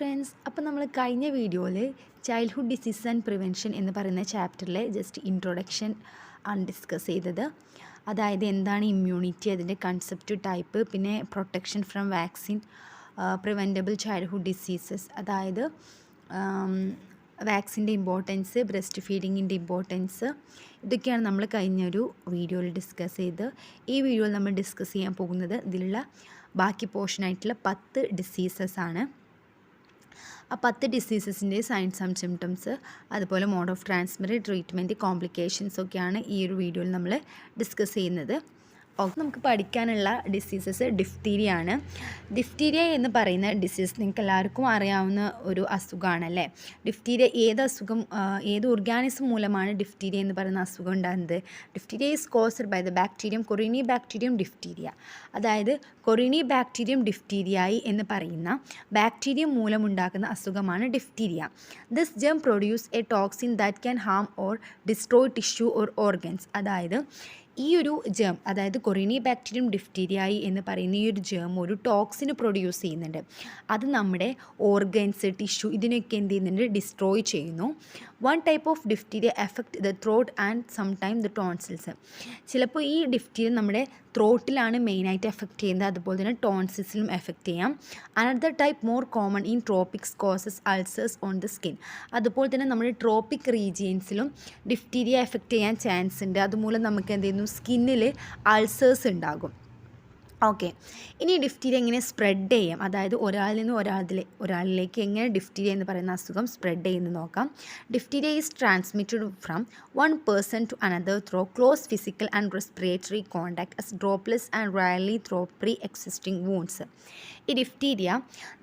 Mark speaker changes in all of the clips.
Speaker 1: Friends, അപ്പോൾ നമ്മൾ കഴിഞ്ഞ വീഡിയോയിൽ ചൈൽഡ്ഹുഡ് ഡിസീസസ് ആൻഡ് പ്രിവെൻഷൻ എന്ന് പറയുന്ന ചാപ്റ്ററിലെ ജസ്റ്റ് ഇൻട്രൊഡക്ഷൻ ആണ് ഡിസ്കസ് ചെയ്തത്. അതായത് എന്താണ് ഇമ്മ്യൂണിറ്റി, അതിൻ്റെ കൺസെപ്റ്റ്, ടൈപ്പ്, പിന്നെ protection from vaccine, preventable childhood diseases, അതായത് വാക്സിൻ്റെ ഇമ്പോർട്ടൻസ്, ബ്രസ്റ്റ് ഫീഡിങ്ങിൻ്റെ ഇമ്പോർട്ടൻസ്, ഇതൊക്കെയാണ് നമ്മൾ കഴിഞ്ഞൊരു വീഡിയോയിൽ ഡിസ്കസ് ചെയ്ത്. ഈ വീഡിയോയിൽ നമ്മൾ ഡിസ്കസ് ചെയ്യാൻ പോകുന്നത് ഇതിലുള്ള ബാക്കി പോർഷനായിട്ടുള്ള 10 ഡിസീസസ് ആണ്. ആ 10 ഡിസീസസിൻ്റെ സൈൻസ് ആൻഡ് സിംറ്റംസ്, അതുപോലെ mode of transmit, treatment, complications ഒക്കെയാണ് ഈ ഒരു വീഡിയോയിൽ നമ്മൾ ഡിസ്കസ് ചെയ്യുന്നത്. നമുക്ക് പഠിക്കാനുള്ള ഡിസീസസ് ഡിഫ്തീരിയ ആണ്. ഡിഫ്തീരിയ എന്ന് പറയുന്ന ഡിസീസ് നിങ്ങൾക്ക് എല്ലാവർക്കും അറിയാവുന്ന ഒരു അസുഖമാണല്ലേ. ഡിഫ്തീരിയ ഏത് ഓർഗാനിസം മൂലമാണ് ഡിഫ്തീരിയ എന്ന് പറയുന്ന അസുഖം ഉണ്ടാകുന്നത്? Diphtheria is caused by the bacterium corynebacterium diphtheria. അതായത് കൊറിനി ബാക്ടീരിയം ഡിഫ്തീരിയായി എന്ന് പറയുന്ന ബാക്ടീരിയം മൂലമുണ്ടാക്കുന്ന അസുഖമാണ് diphtheria. This germ produce a toxin that can harm or destroy tissue or organs. അതായത് ഈ ഒരു ജേം, അതായത് കൊറിനി ബാക്ടീരിയം ഡിഫ്തീരിയായി എന്ന് പറയുന്ന ഈ ഒരു ജേം ഒരു ടോക്സിന് പ്രൊഡ്യൂസ് ചെയ്യുന്നുണ്ട്. അത് നമ്മുടെ ഓർഗൻസ്, ടിഷ്യൂ ഇതിനൊക്കെ എന്ത് ചെയ്യുന്നുണ്ട്? ഡിസ്ട്രോയ് ചെയ്യുന്നു. One type of diphtheria effect the throat and some time the tonsils. ചിലപ്പോൾ ഈ ഡിഫ്തീരിയ നമ്മുടെ ത്രോട്ടിലാണ് മെയിനായിട്ട് എഫക്റ്റ് ചെയ്യുന്നത്, അതുപോലെ തന്നെ ടോൺസിൽസിലും എഫക്റ്റ് ചെയ്യാം. Another type more common in Tropics causes ulcers on the skin. അതുപോലെ തന്നെ നമ്മുടെ ട്രോപ്പിക് റീജിയൻസിലും ഡിഫ്തീരിയ എഫക്റ്റ് ചെയ്യാൻ ചാൻസ് ഉണ്ട്. അതുമൂലം നമുക്ക് എന്ത് ചെയ്യുന്നു? സ്കിന്നിൽ അൾസേഴ്സ് ഉണ്ടാകും. ഓക്കെ, ഇനി ഡിഫ്തീരിയ എങ്ങനെ സ്പ്രെഡ് ചെയ്യാം, അതായത് ഒരാളിൽ നിന്ന് ഒരാളിലേക്ക് എങ്ങനെ ഡിഫ്തീരിയ എന്ന് പറയുന്ന അസുഖം സ്പ്രെഡ് ചെയ്യുന്നത് നോക്കാം. Diphtheria is transmitted from one person to another through close physical and respiratory contact as droplets and rarely through pre existing wounds. ഈ ഡിഫ്തീരിയ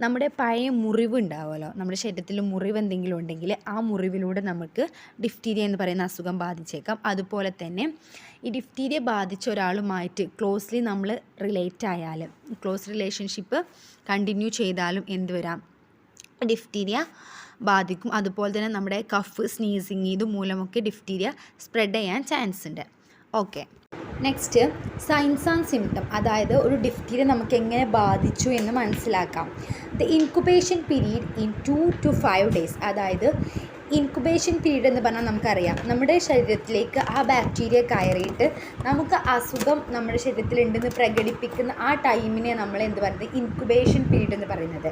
Speaker 1: നമ്മുടെ പഴയ മുറിവ് ഉണ്ടാവുമല്ലോ, നമ്മുടെ ശരീരത്തിൽ മുറിവ് എന്തെങ്കിലും ഉണ്ടെങ്കിൽ ആ മുറിവിലൂടെ നമുക്ക് ഡിഫ്തീരിയ എന്ന് പറയുന്ന അസുഖം ബാധിച്ചേക്കാം. അതുപോലെ തന്നെ ഈ ഡിഫ്തീരിയ ബാധിച്ച ഒരാളുമായിട്ട് ക്ലോസ്ലി നമ്മൾ റിലേറ്റ് ആയാലും, ക്ലോസ് റിലേഷൻഷിപ്പ് കണ്ടിന്യൂ ചെയ്താലും എന്ത് വരാം? ഡിഫ്തീരിയ ബാധിക്കും. അതുപോലെ തന്നെ നമ്മുടെ കഫ്, സ്നീസിങ് ഇതുമൂലമൊക്കെ ഡിഫ്തീരിയ സ്പ്രെഡ് ചെയ്യാൻ ചാൻസ് ഉണ്ട്. Okay, next signs and symptom, അതായത് ഒരു ഡിഫ്തീരിയ നമുക്ക് എങ്ങനെ ബാധിച്ചു എന്ന് മനസ്സിലാക്കാം. The incubation period in 2 to 5 days. അതായത് ഇൻക്യുബേഷൻ പീരീഡ് എന്ന് പറഞ്ഞാൽ നമുക്കറിയാം, നമ്മുടെ ശരീരത്തിലേക്ക് ആ ബാക്ടീരിയ കയറിയിട്ട് നമുക്ക് അസുഖം നമ്മുടെ ശരീരത്തിലുണ്ടെന്ന് പ്രകടിപ്പിക്കുന്ന ആ ടൈമിനെ നമ്മൾ എന്ത് പറയുന്നത്? ഇൻക്യുബേഷൻ പീരീഡ് എന്ന് പറയുന്നത്.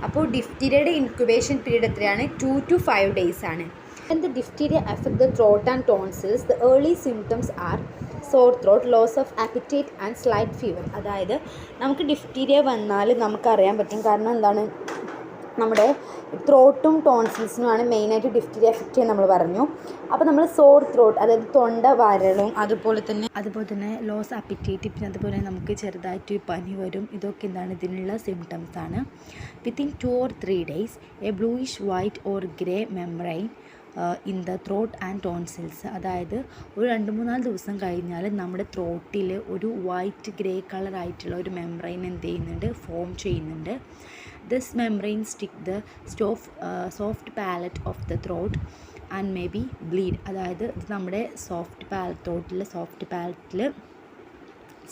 Speaker 1: അപ്പോൾ ഡിഫ്തീരിയയുടെ ഇൻക്യുബേഷൻ പീരീഡ് എത്രയാണ്? 2 to 5 days ആണ്. When the diphtheria affect the throat and tonsils, the early symptoms are sore throat, loss of appetite and slight fever. അതായത് നമുക്ക് ഡിഫ്തീരിയ വന്നാൽ നമുക്കറിയാൻ പറ്റും. കാരണം എന്താണ്? നമ്മുടെ ത്രോട്ടും ടോൺസിൽസിനുമാണ് മെയിനായിട്ട് ഡിഫ്തീരിയ എഫക്റ്റ് ചെയ്യാൻ നമ്മൾ പറഞ്ഞു. അപ്പോൾ നമ്മൾ സോർ ത്രോട്ട്, അതായത് തൊണ്ട വരളും, അതുപോലെ തന്നെ ലോസ് അപ്പിറ്റേറ്റ്, പിന്നെ അതുപോലെ നമുക്ക് ചെറുതായിട്ട് പനി വരും. ഇതൊക്കെ എന്താണ്? ഇതിനുള്ള സിംറ്റംസ് ആണ്. Within 2 or 3 days A bluish white or grey membrane in the throat and tonsils. അതായത് ഒരു 2-3 ദിവസം കഴിഞ്ഞാൽ നമ്മുടെ ത്രോട്ടിൽ ഒരു വൈറ്റ് ഗ്രേ കളറായിട്ടുള്ള ഒരു മെംബ്രെയിൻ എന്ത് ചെയ്യുന്നുണ്ട്? ഫോം ചെയ്യുന്നുണ്ട്. This membrane stick the soft palate of the throat and may be bleed. അതായത് ഇത് നമ്മുടെ ത്രോട്ടിലെ സോഫ്റ്റ് പാലറ്റിൽ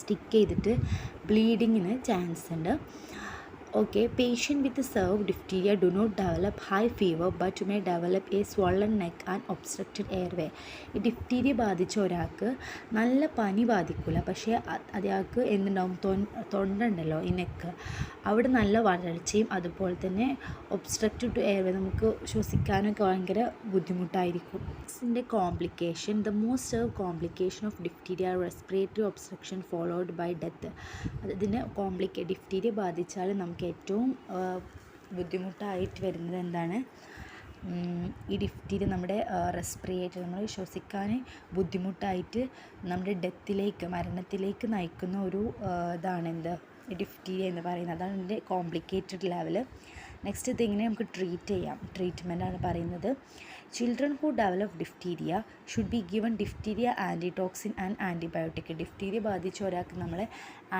Speaker 1: സ്റ്റിക്ക് ചെയ്തിട്ട് ബ്ലീഡിങ്ങിന് ചാൻസ് ഉണ്ട്. Okay, patient with severe diphtheria do not develop high fever but may develop a swollen neck and obstructed airway. ഈ diphtheria ബാധിച്ച ഒരാൾക്ക് നല്ല പനി ബാധിക്കില്ല, പക്ഷേ അയാൾക്ക് എന്തുണ്ടാവും? തൊണ്ട ഉണ്ടല്ലോ, ഈ നെക്ക്, അവിടെ നല്ല വരൾച്ചയും അതുപോലെ തന്നെ ഒബ്സ്ട്രക്റ്റഡ് എയർവേ, നമുക്ക് ശ്വസിക്കാനൊക്കെ ഭയങ്കര ബുദ്ധിമുട്ടായിരിക്കും. ഇതിൻ്റെ complication, the most complication of diphtheria respiratory obstruction followed by death. അതിന് ഡിഫ്തീരിയ ബാധിച്ചാൽ നമുക്ക് ഏറ്റവും ബുദ്ധിമുട്ടായിട്ട് വരുന്നത് എന്താണ്? ഈ ഡിഫ്തീരിയ നമ്മുടെ റെസ്പിറേറ്ററി, നമ്മൾ ശ്വസിക്കാൻ ബുദ്ധിമുട്ടായിട്ട് നമ്മുടെ മരണത്തിലേക്ക് നയിക്കുന്ന ഒരു ഇതാണ് എന്ത്? ഡിഫ്തീരിയ എന്ന് പറയുന്നത്. അതാണ് ഇതിൻ്റെ കോംപ്ലിക്കേറ്റഡ് ലെവൽ. നെക്സ്റ്റ് ഇതിങ്ങനെ നമുക്ക് ട്രീറ്റ് ചെയ്യാം. ട്രീറ്റ്മെൻറ്റാണ് പറയുന്നത്. Children who develop diphtheria should be given diphtheria antitoxin and antibiotic. Diphtheria ബാധിച്ച ഒരാൾക്ക് നമ്മൾ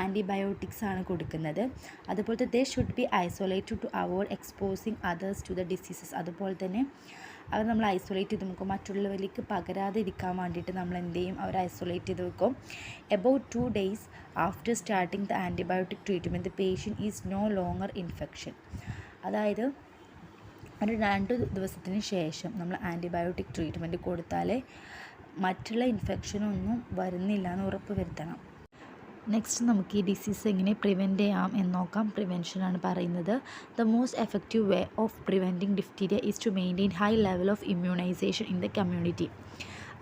Speaker 1: ആൻറ്റിബയോട്ടിക്സ് ആണ് കൊടുക്കുന്നത്. അതുപോലെ they should be isolated to avoid exposing others to the diseases. അതുപോലെ തന്നെ അവർ നമ്മൾ ഐസൊലേറ്റ് ചെയ്ത് വെക്കും, മറ്റുള്ളവരിലേക്ക് പകരാതെ ഇരിക്കാൻ വേണ്ടിയിട്ട് നമ്മൾ എന്ത് ചെയ്യും? അവർ ഐസൊലേറ്റ് ചെയ്ത് വെക്കും. About 2 days after starting the antibiotic treatment the patient is no longer infection. അതായത് ഒരു 2 ദിവസത്തിന് ശേഷം നമ്മൾ ആൻറ്റിബയോട്ടിക് ട്രീറ്റ്മെൻറ്റ് കൊടുത്താൽ മറ്റുള്ള ഇൻഫെക്ഷനൊന്നും വരുന്നില്ല എന്ന് ഉറപ്പ് വരുത്തണം. നെക്സ്റ്റ് നമുക്ക് ഈ ഡിസീസ് എങ്ങനെ പ്രിവെൻറ്റ് ചെയ്യാം എന്ന് നോക്കാം. പ്രിവെൻഷനാണ് പറയുന്നത്. The most effective way of preventing diphtheria is to maintain high level of immunisation in the community.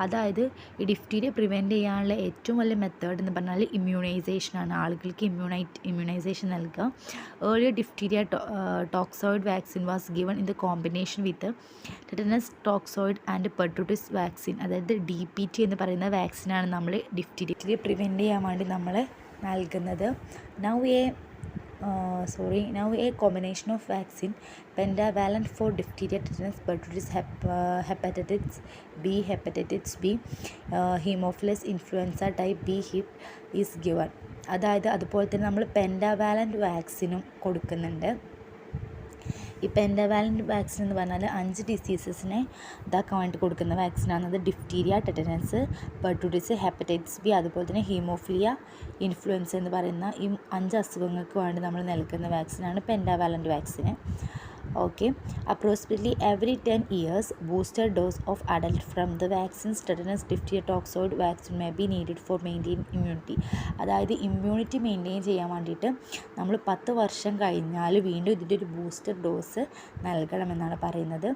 Speaker 1: അതായത് ഈ ഡിഫ്തീരിയ പ്രിവെൻറ്റ് ചെയ്യാനുള്ള ഏറ്റവും വലിയ മെത്തേഡ് എന്ന് പറഞ്ഞാൽ ഇമ്മ്യൂണൈസേഷനാണ്. ആളുകൾക്ക് ഇമ്മ്യൂണൈസേഷൻ നൽകുക. Earlier diphtheria toxoid vaccine was given in the combination with tetanus toxoid and pertussis vaccine. അതായത് DPT എന്ന് പറയുന്ന വാക്സിനാണ് നമ്മൾ ഡിഫ്തീരിയ പ്രിവെൻറ്റ് ചെയ്യാൻ വേണ്ടി നമ്മൾ നൽകുന്നത്. Now a combination of vaccine pentavalent for diphtheria, tetanus, pertussis, hepatitis B, hemophilus influenza type B, hip is given. അതായത് അതുപോലെ തന്നെ നമ്മൾ പെൻഡാവാലൻറ്റ് വാക്സിനും കൊടുക്കുന്നുണ്ട്. ഈ പെൻഡാവാലൻറ്റ് വാക്സിൻ എന്ന് പറഞ്ഞാൽ 5 ഡിസീസസിനെ ഇതാക്കാൻ വേണ്ടി കൊടുക്കുന്ന വാക്സിനാണ്. അത് ഡിഫ്തീരിയ, ടെറ്റനസ്, പെർട്ടൂട്ടിസ്, ഹെപ്പറ്റൈറ്റിസ് ബി, അതുപോലെ തന്നെ ഹീമോഫിലിയ ഇൻഫ്ലുവൻസ എന്ന് പറയുന്ന ഈ 5 അസുഖങ്ങൾക്ക് വേണ്ടി നമ്മൾ നൽകുന്ന വാക്സിനാണ് പെൻഡാവാലൻറ്റ് വാക്സിന്. Okay, approximately every 10 years, booster dose of adult from the vaccines tetanus, diphtheria, toxoid vaccine may be needed for maintaining immunity. അതായത് ഇമ്മ്യൂണിറ്റി മെയിൻറ്റെയിൻ ചെയ്യാൻ വേണ്ടിയിട്ട് നമ്മൾ 10 വർഷം കഴിഞ്ഞാൽ വീണ്ടും ഇതിൻ്റെ ഒരു ബൂസ്റ്റർ ഡോസ് നൽകണമെന്നാണ് പറയുന്നത്.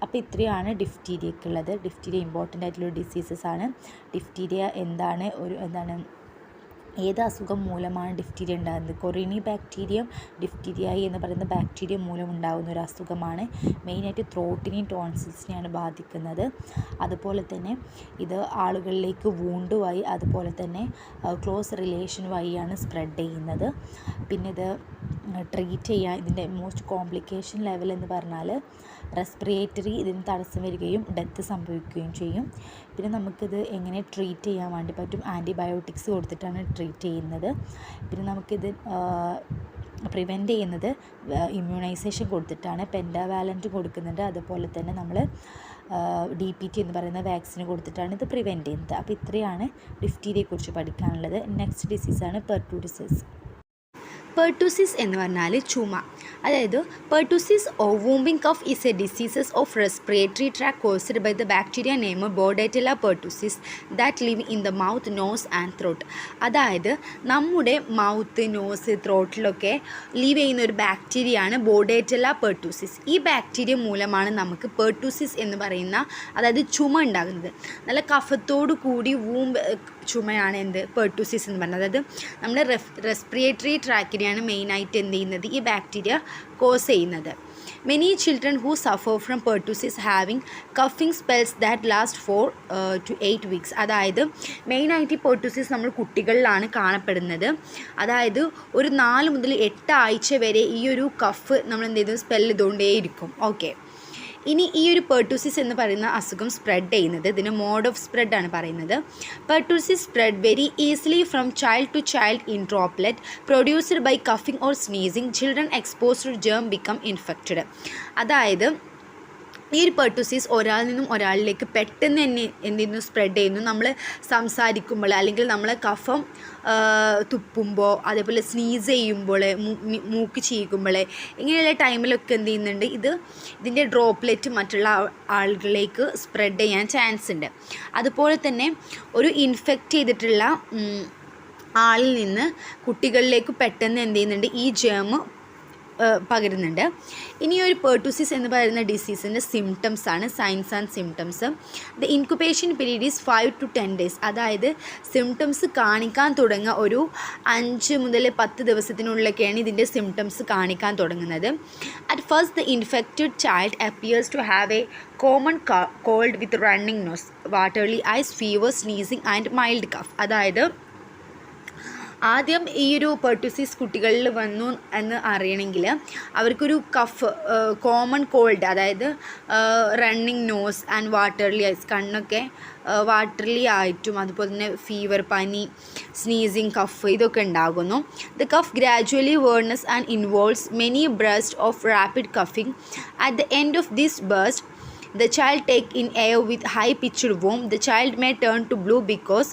Speaker 1: അപ്പോൾ ഇത്രയാണ് ഡിഫ്തീരിയക്കുള്ളത്. ഡിഫ്തീരിയ ഇമ്പോർട്ടൻ്റ് ആയിട്ടുള്ള ഡിസീസസ് ആണ്. ഡിഫ്തീരിയ എന്താണ് ഏത് അസുഖം മൂലമാണ് ഡിഫ്തീരിയ ഉണ്ടാകുന്നത്? കൊറീനി ബാക്ടീരിയം ഡിഫ്തീരിയായി എന്ന് പറയുന്ന ബാക്ടീരിയ മൂലം ഉണ്ടാകുന്ന ഒരു അസുഖമാണ്. മെയിനായിട്ട് ത്രോട്ടിനെയും ടോൺസിൽസിനെയാണ് ബാധിക്കുന്നത്. അതുപോലെ തന്നെ ഇത് ആളുകളിലേക്ക് വൂണ്ട് വഴി, അതുപോലെ തന്നെ ക്ലോസ് റിലേഷൻ വഴിയാണ് സ്പ്രെഡ് ചെയ്യുന്നത്. പിന്നെ ഇത് ട്രീറ്റ് ചെയ്യാൻ ഇതിൻ്റെ മോസ്റ്റ് കോംപ്ലിക്കേഷൻ ലെവൽ എന്ന് പറഞ്ഞാൽ റെസ്പിറേറ്ററി ഇതിന് തടസ്സം വരികയും ഡെത്ത് സംഭവിക്കുകയും ചെയ്യും. പിന്നെ നമുക്കിത് എങ്ങനെ ട്രീറ്റ് ചെയ്യാൻ വേണ്ടി പറ്റും? ആൻറ്റിബയോട്ടിക്സ് കൊടുത്തിട്ടാണ് ട്രീറ്റ് ചെയ്യുന്നത്. പിന്നെ നമുക്കിത് പ്രിവെൻറ്റ് ചെയ്യുന്നത് ഇമ്മ്യൂണൈസേഷൻ കൊടുത്തിട്ടാണ്. പെൻഡാവാലൻറ്റ് കൊടുക്കുന്നുണ്ട്. അതുപോലെ തന്നെ നമ്മൾ DPT എന്ന് പറയുന്ന വാക്സിന് കൊടുത്തിട്ടാണ് ഇത് പ്രിവെൻറ്റ് ചെയ്യുന്നത്. അപ്പോൾ ഇത്രയാണ് ഡിഫ്തീരിയയെക്കുറിച്ച് പഠിക്കാനുള്ളത്. നെക്സ്റ്റ് ഡിസീസാണ് പെർട്ടൂട്ടിസിസ്. പെർട്ടൂസിസ് എന്ന് പറഞ്ഞാൽ ചുമ. അതായത് pertussis or whooping cough is a diseases of respiratory tract caused by the bacteria named Bordetella pertussis that live in the mouth, nose and throat. അതായത് നമ്മുടെ മൗത്ത്, നോസ്, ത്രോട്ടിലൊക്കെ ലീവ് ചെയ്യുന്ന ഒരു ബാക്ടീരിയയാണ് ബോർഡേറ്റെല്ല പെർട്ടൂസിസ്. ഈ bacteria മൂലമാണ് നമുക്ക് പെർട്ടൂസിസ് എന്ന് പറയുന്ന അതായത് ചുമ ഉണ്ടാകുന്നത്. നല്ല കഫത്തോടു കൂടി ചുമയാണ് പെർട്ടൂസിസ് എന്ന് പറയുന്നത്. അതായത് നമ്മുടെ റെസ്പിറേറ്ററി ട്രാക്കിനെയാണ് മെയിനായിട്ട് ചെയ്യുന്നത് ഈ ബാക്ടീരിയ കോസ് ചെയ്യുന്നത്. Many children who suffer from pertussis having coughing spells that last 4 to 8 weeks. അതായത് മെയിനായിട്ട് ഈ പെർട്ടൂസിസ് നമ്മൾ കുട്ടികളിലാണ് കാണപ്പെടുന്നത്. അതായത് ഒരു 4 മുതൽ 8 ആഴ്ച വരെ ഈ ഒരു കഫ് നമ്മൾ സ്പെൽ ചെയ്തുകൊണ്ടേയിരിക്കും. ഓക്കെ, ഇനി ഈ ഒരു പെർട്ടൂസിസ് എന്ന് പറയുന്ന അസുഖം സ്പ്രെഡ് ചെയ്യുന്നത്, ഇതിന് മോഡ് ഓഫ് സ്പ്രെഡാണ് പറയുന്നത്. Pertussis spread very easily from child to child in droplet produced by coughing or sneezing. Children exposed to germ become infected. അതായത് ഈ ഒരു പെർട്ടൂസിസ് ഒരാളിൽ നിന്നും ഒരാളിലേക്ക് പെട്ടെന്ന് തന്നെ സ്പ്രെഡ് ചെയ്യുന്നു. നമ്മൾ സംസാരിക്കുമ്പോൾ അല്ലെങ്കിൽ നമ്മൾ കഫം തുപ്പുമ്പോൾ, അതേപോലെ സ്നീസ് ചെയ്യുമ്പോൾ, മൂക്ക് ചീകുമ്പോൾ, ഇങ്ങനെയുള്ള ടൈമിലൊക്കെ ചെയ്യുന്നുണ്ട് ഇതിൻ്റെ ഡ്രോപ്ലെറ്റ് മറ്റുള്ള ആളുകളിലേക്ക് സ്പ്രെഡ് ചെയ്യാൻ ചാൻസ് ഉണ്ട്. അതുപോലെ തന്നെ ഒരു ഇൻഫെക്റ്റ് ചെയ്തിട്ടുള്ള ആളിൽ നിന്ന് കുട്ടികളിലേക്ക് പെട്ടെന്ന് ചെയ്യുന്നുണ്ട് ഈ ജേം പകരുന്നുണ്ട്. ഇനി ഒരു പെർട്ടൂസിസ് എന്ന് പറയുന്ന ഡിസീസിൻ്റെ സിംറ്റംസ് ആണ്, signs and symptoms. The incubation period is 5 to 10 days. അതായത് സിംറ്റംസ് കാണിക്കാൻ തുടങ്ങുക ഒരു 5 മുതൽ 10 ദിവസത്തിനുള്ളിലൊക്കെയാണ് ഇതിൻ്റെ സിംറ്റംസ് കാണിക്കാൻ തുടങ്ങുന്നത്. At first the infected child appears to have a common cold with running nose, watery eyes, fever, sneezing and mild cough. അതായത് ആദ്യം ഈ ഒരു പെർട്ടൂസിസ് കുട്ടികളിൽ വന്നു എന്ന് അറിയണമെങ്കിൽ അവർക്കൊരു കഫ്, കോമൺ കോൾഡ്, അതായത് running nose and watery ice, കണ്ണൊക്കെ വാട്ടർലി ആയിട്ടും അതുപോലെ തന്നെ ഫീവർ, പനി, സ്നീസിങ്, കഫ് ഇതൊക്കെ ഉണ്ടാകുന്നു. The cough gradually worsens and involves many burst of rapid coughing. At the end of this burst the child take in air with high pitched warmth. The child may turn to blue because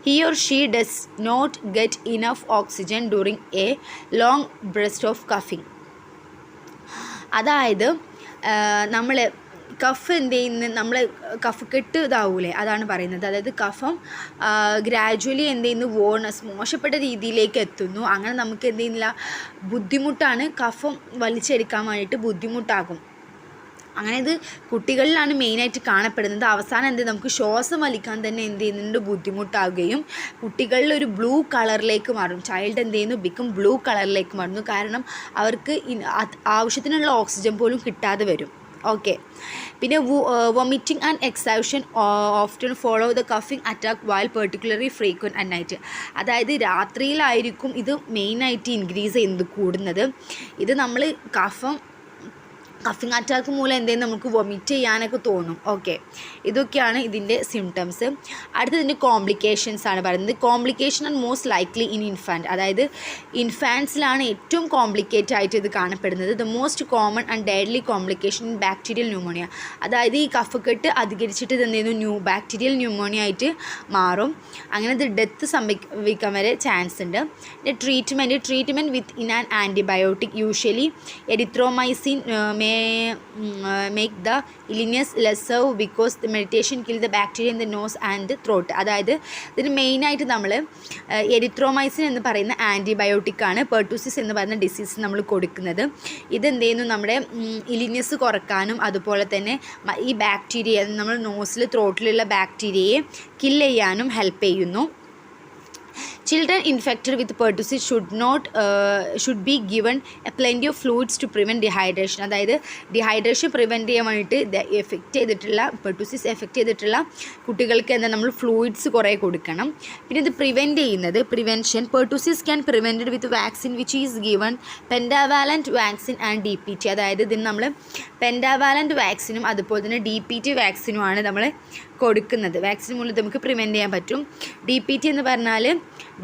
Speaker 1: he or she does not get enough oxygen during a long burst of coughing. അതായത് നമ്മൾ cough എന്ത് ചെയ്യുന്ന നമ്മൾ cough കെട്ട് ഇതാവൂലേ, അതാണ് പറയുന്നത്. അതായത് കഫം ഗ്രാജുവലി എന്ത് ചെയ്യുന്നു, മോശപ്പെട്ട രീതിയിലേക്ക് എത്തുന്നു. അങ്ങനെ നമുക്ക് എന്ത് ചെയ്യുന്നില്ല, ബുദ്ധിമുട്ടാണ്, കഫം വലിച്ചെടുക്കാൻ വേണ്ടിയിട്ട് ബുദ്ധിമുട്ടാകും. അങ്ങനെ ഇത് കുട്ടികളിലാണ് മെയിനായിട്ട് കാണപ്പെടുന്നത്. അവസാനം എന്ത് നമുക്ക് ശ്വാസം വലിക്കാൻ തന്നെ എന്ത് ചെയ്യുന്നുണ്ട്, ബുദ്ധിമുട്ടാവുകയും കുട്ടികളിൽ ഒരു ബ്ലൂ കളറിലേക്ക് മാറും. ചൈൽഡ് എന്ത് ചെയ്യുന്നു, ബിക്കം ബ്ലൂ കളറിലേക്ക് മാറുന്നു. കാരണം അവർക്ക് ആവശ്യത്തിനുള്ള ഓക്സിജൻ പോലും കിട്ടാതെ വരും. ഓക്കെ. പിന്നെ vomiting and exhaustion often follow the coughing attack while particularly frequent at night. അതായത് രാത്രിയിലായിരിക്കും ഇത് മെയിനായിട്ട് ഇൻക്രീസ് ചെയ്യുന്നത്, കൂടുന്നത്. ഇത് നമ്മൾ കഫിംഗ് അറ്റാക്ക് മൂലം എന്തെങ്കിലും നമുക്ക് വൊമിറ്റ് ചെയ്യാനൊക്കെ തോന്നും. ഓക്കെ, ഇതൊക്കെയാണ് ഇതിൻ്റെ സിംറ്റംസ്. അടുത്തതിൻ്റെ കോംപ്ലിക്കേഷൻസ് ആണ് പറയുന്നത്. Complication are most likely in infant. അതായത് ഇൻഫാൻസിലാണ് ഏറ്റവും കോംപ്ലിക്കേറ്റ് ആയിട്ട് ഇത് കാണപ്പെടുന്നത്. The most common and deadly complication in bacterial pneumonia. അതായത് ഈ കഫക്കെട്ട് അധികരിച്ചിട്ട് ഇത് എന്ത് ചെയ്യുന്നു, ബാക്ടീരിയൽ ന്യൂമോണിയ ആയിട്ട് മാറും. അങ്ങനെ ഇത് ഡെത്ത് സംഭവിക്കാൻ വരെ ചാൻസ് ഉണ്ട്. Treatment with in an antibiotic usually erythromycin make the illness lesser because the medication kill the bacteria in the nose and the throat. അതായത് ഇതിന് മെയിനായിട്ട് നമ്മൾ എരിത്രോമൈസിൻ എന്ന് പറയുന്ന ആൻറ്റിബയോട്ടിക്കാണ് പെർട്ടൂസിസ് എന്ന് പറയുന്ന ഡിസീസ് നമ്മൾ കൊടുക്കുന്നത്. ഇതെന്ത് ചെയ്യുന്നു, നമ്മുടെ ഇലിനസ് കുറക്കാനും അതുപോലെ തന്നെ ഈ ബാക്ടീരിയ നമ്മൾ നോസിൽ ത്രോട്ടിലുള്ള ബാക്ടീരിയയെ കില്ല് ചെയ്യാനും ഹെൽപ്പ് ചെയ്യുന്നു. Children infected with pertussis should be given plenty of fluids to prevent dehydration. അതായത് ഡിഹൈഡ്രേഷൻ പ്രിവെൻറ്റ് ചെയ്യാൻ വേണ്ടിയിട്ട് പെർട്ടുസിസ് എഫക്റ്റ് ചെയ്തിട്ടുള്ള കുട്ടികൾക്ക് എന്താ നമ്മൾ ഫ്ലൂയിഡ്സ് കുറേ കൊടുക്കണം. പിന്നെ ഇത് prevention pertussis can prevented with vaccine which is given പെൻഡാവാലൻറ്റ് vaccine and DPT. അതായത് ഇതിന് നമ്മൾ പെൻഡാവാലൻറ്റ് വാക്സിനും അതുപോലെ തന്നെ DPT വാക്സിനുമാണ് നമ്മൾ കൊടുക്കുന്നത്. വാക്സിൻ മൂലം നമുക്ക് പ്രിവെൻറ്റ് ചെയ്യാൻ പറ്റും. DPT എന്ന് പറഞ്ഞാൽ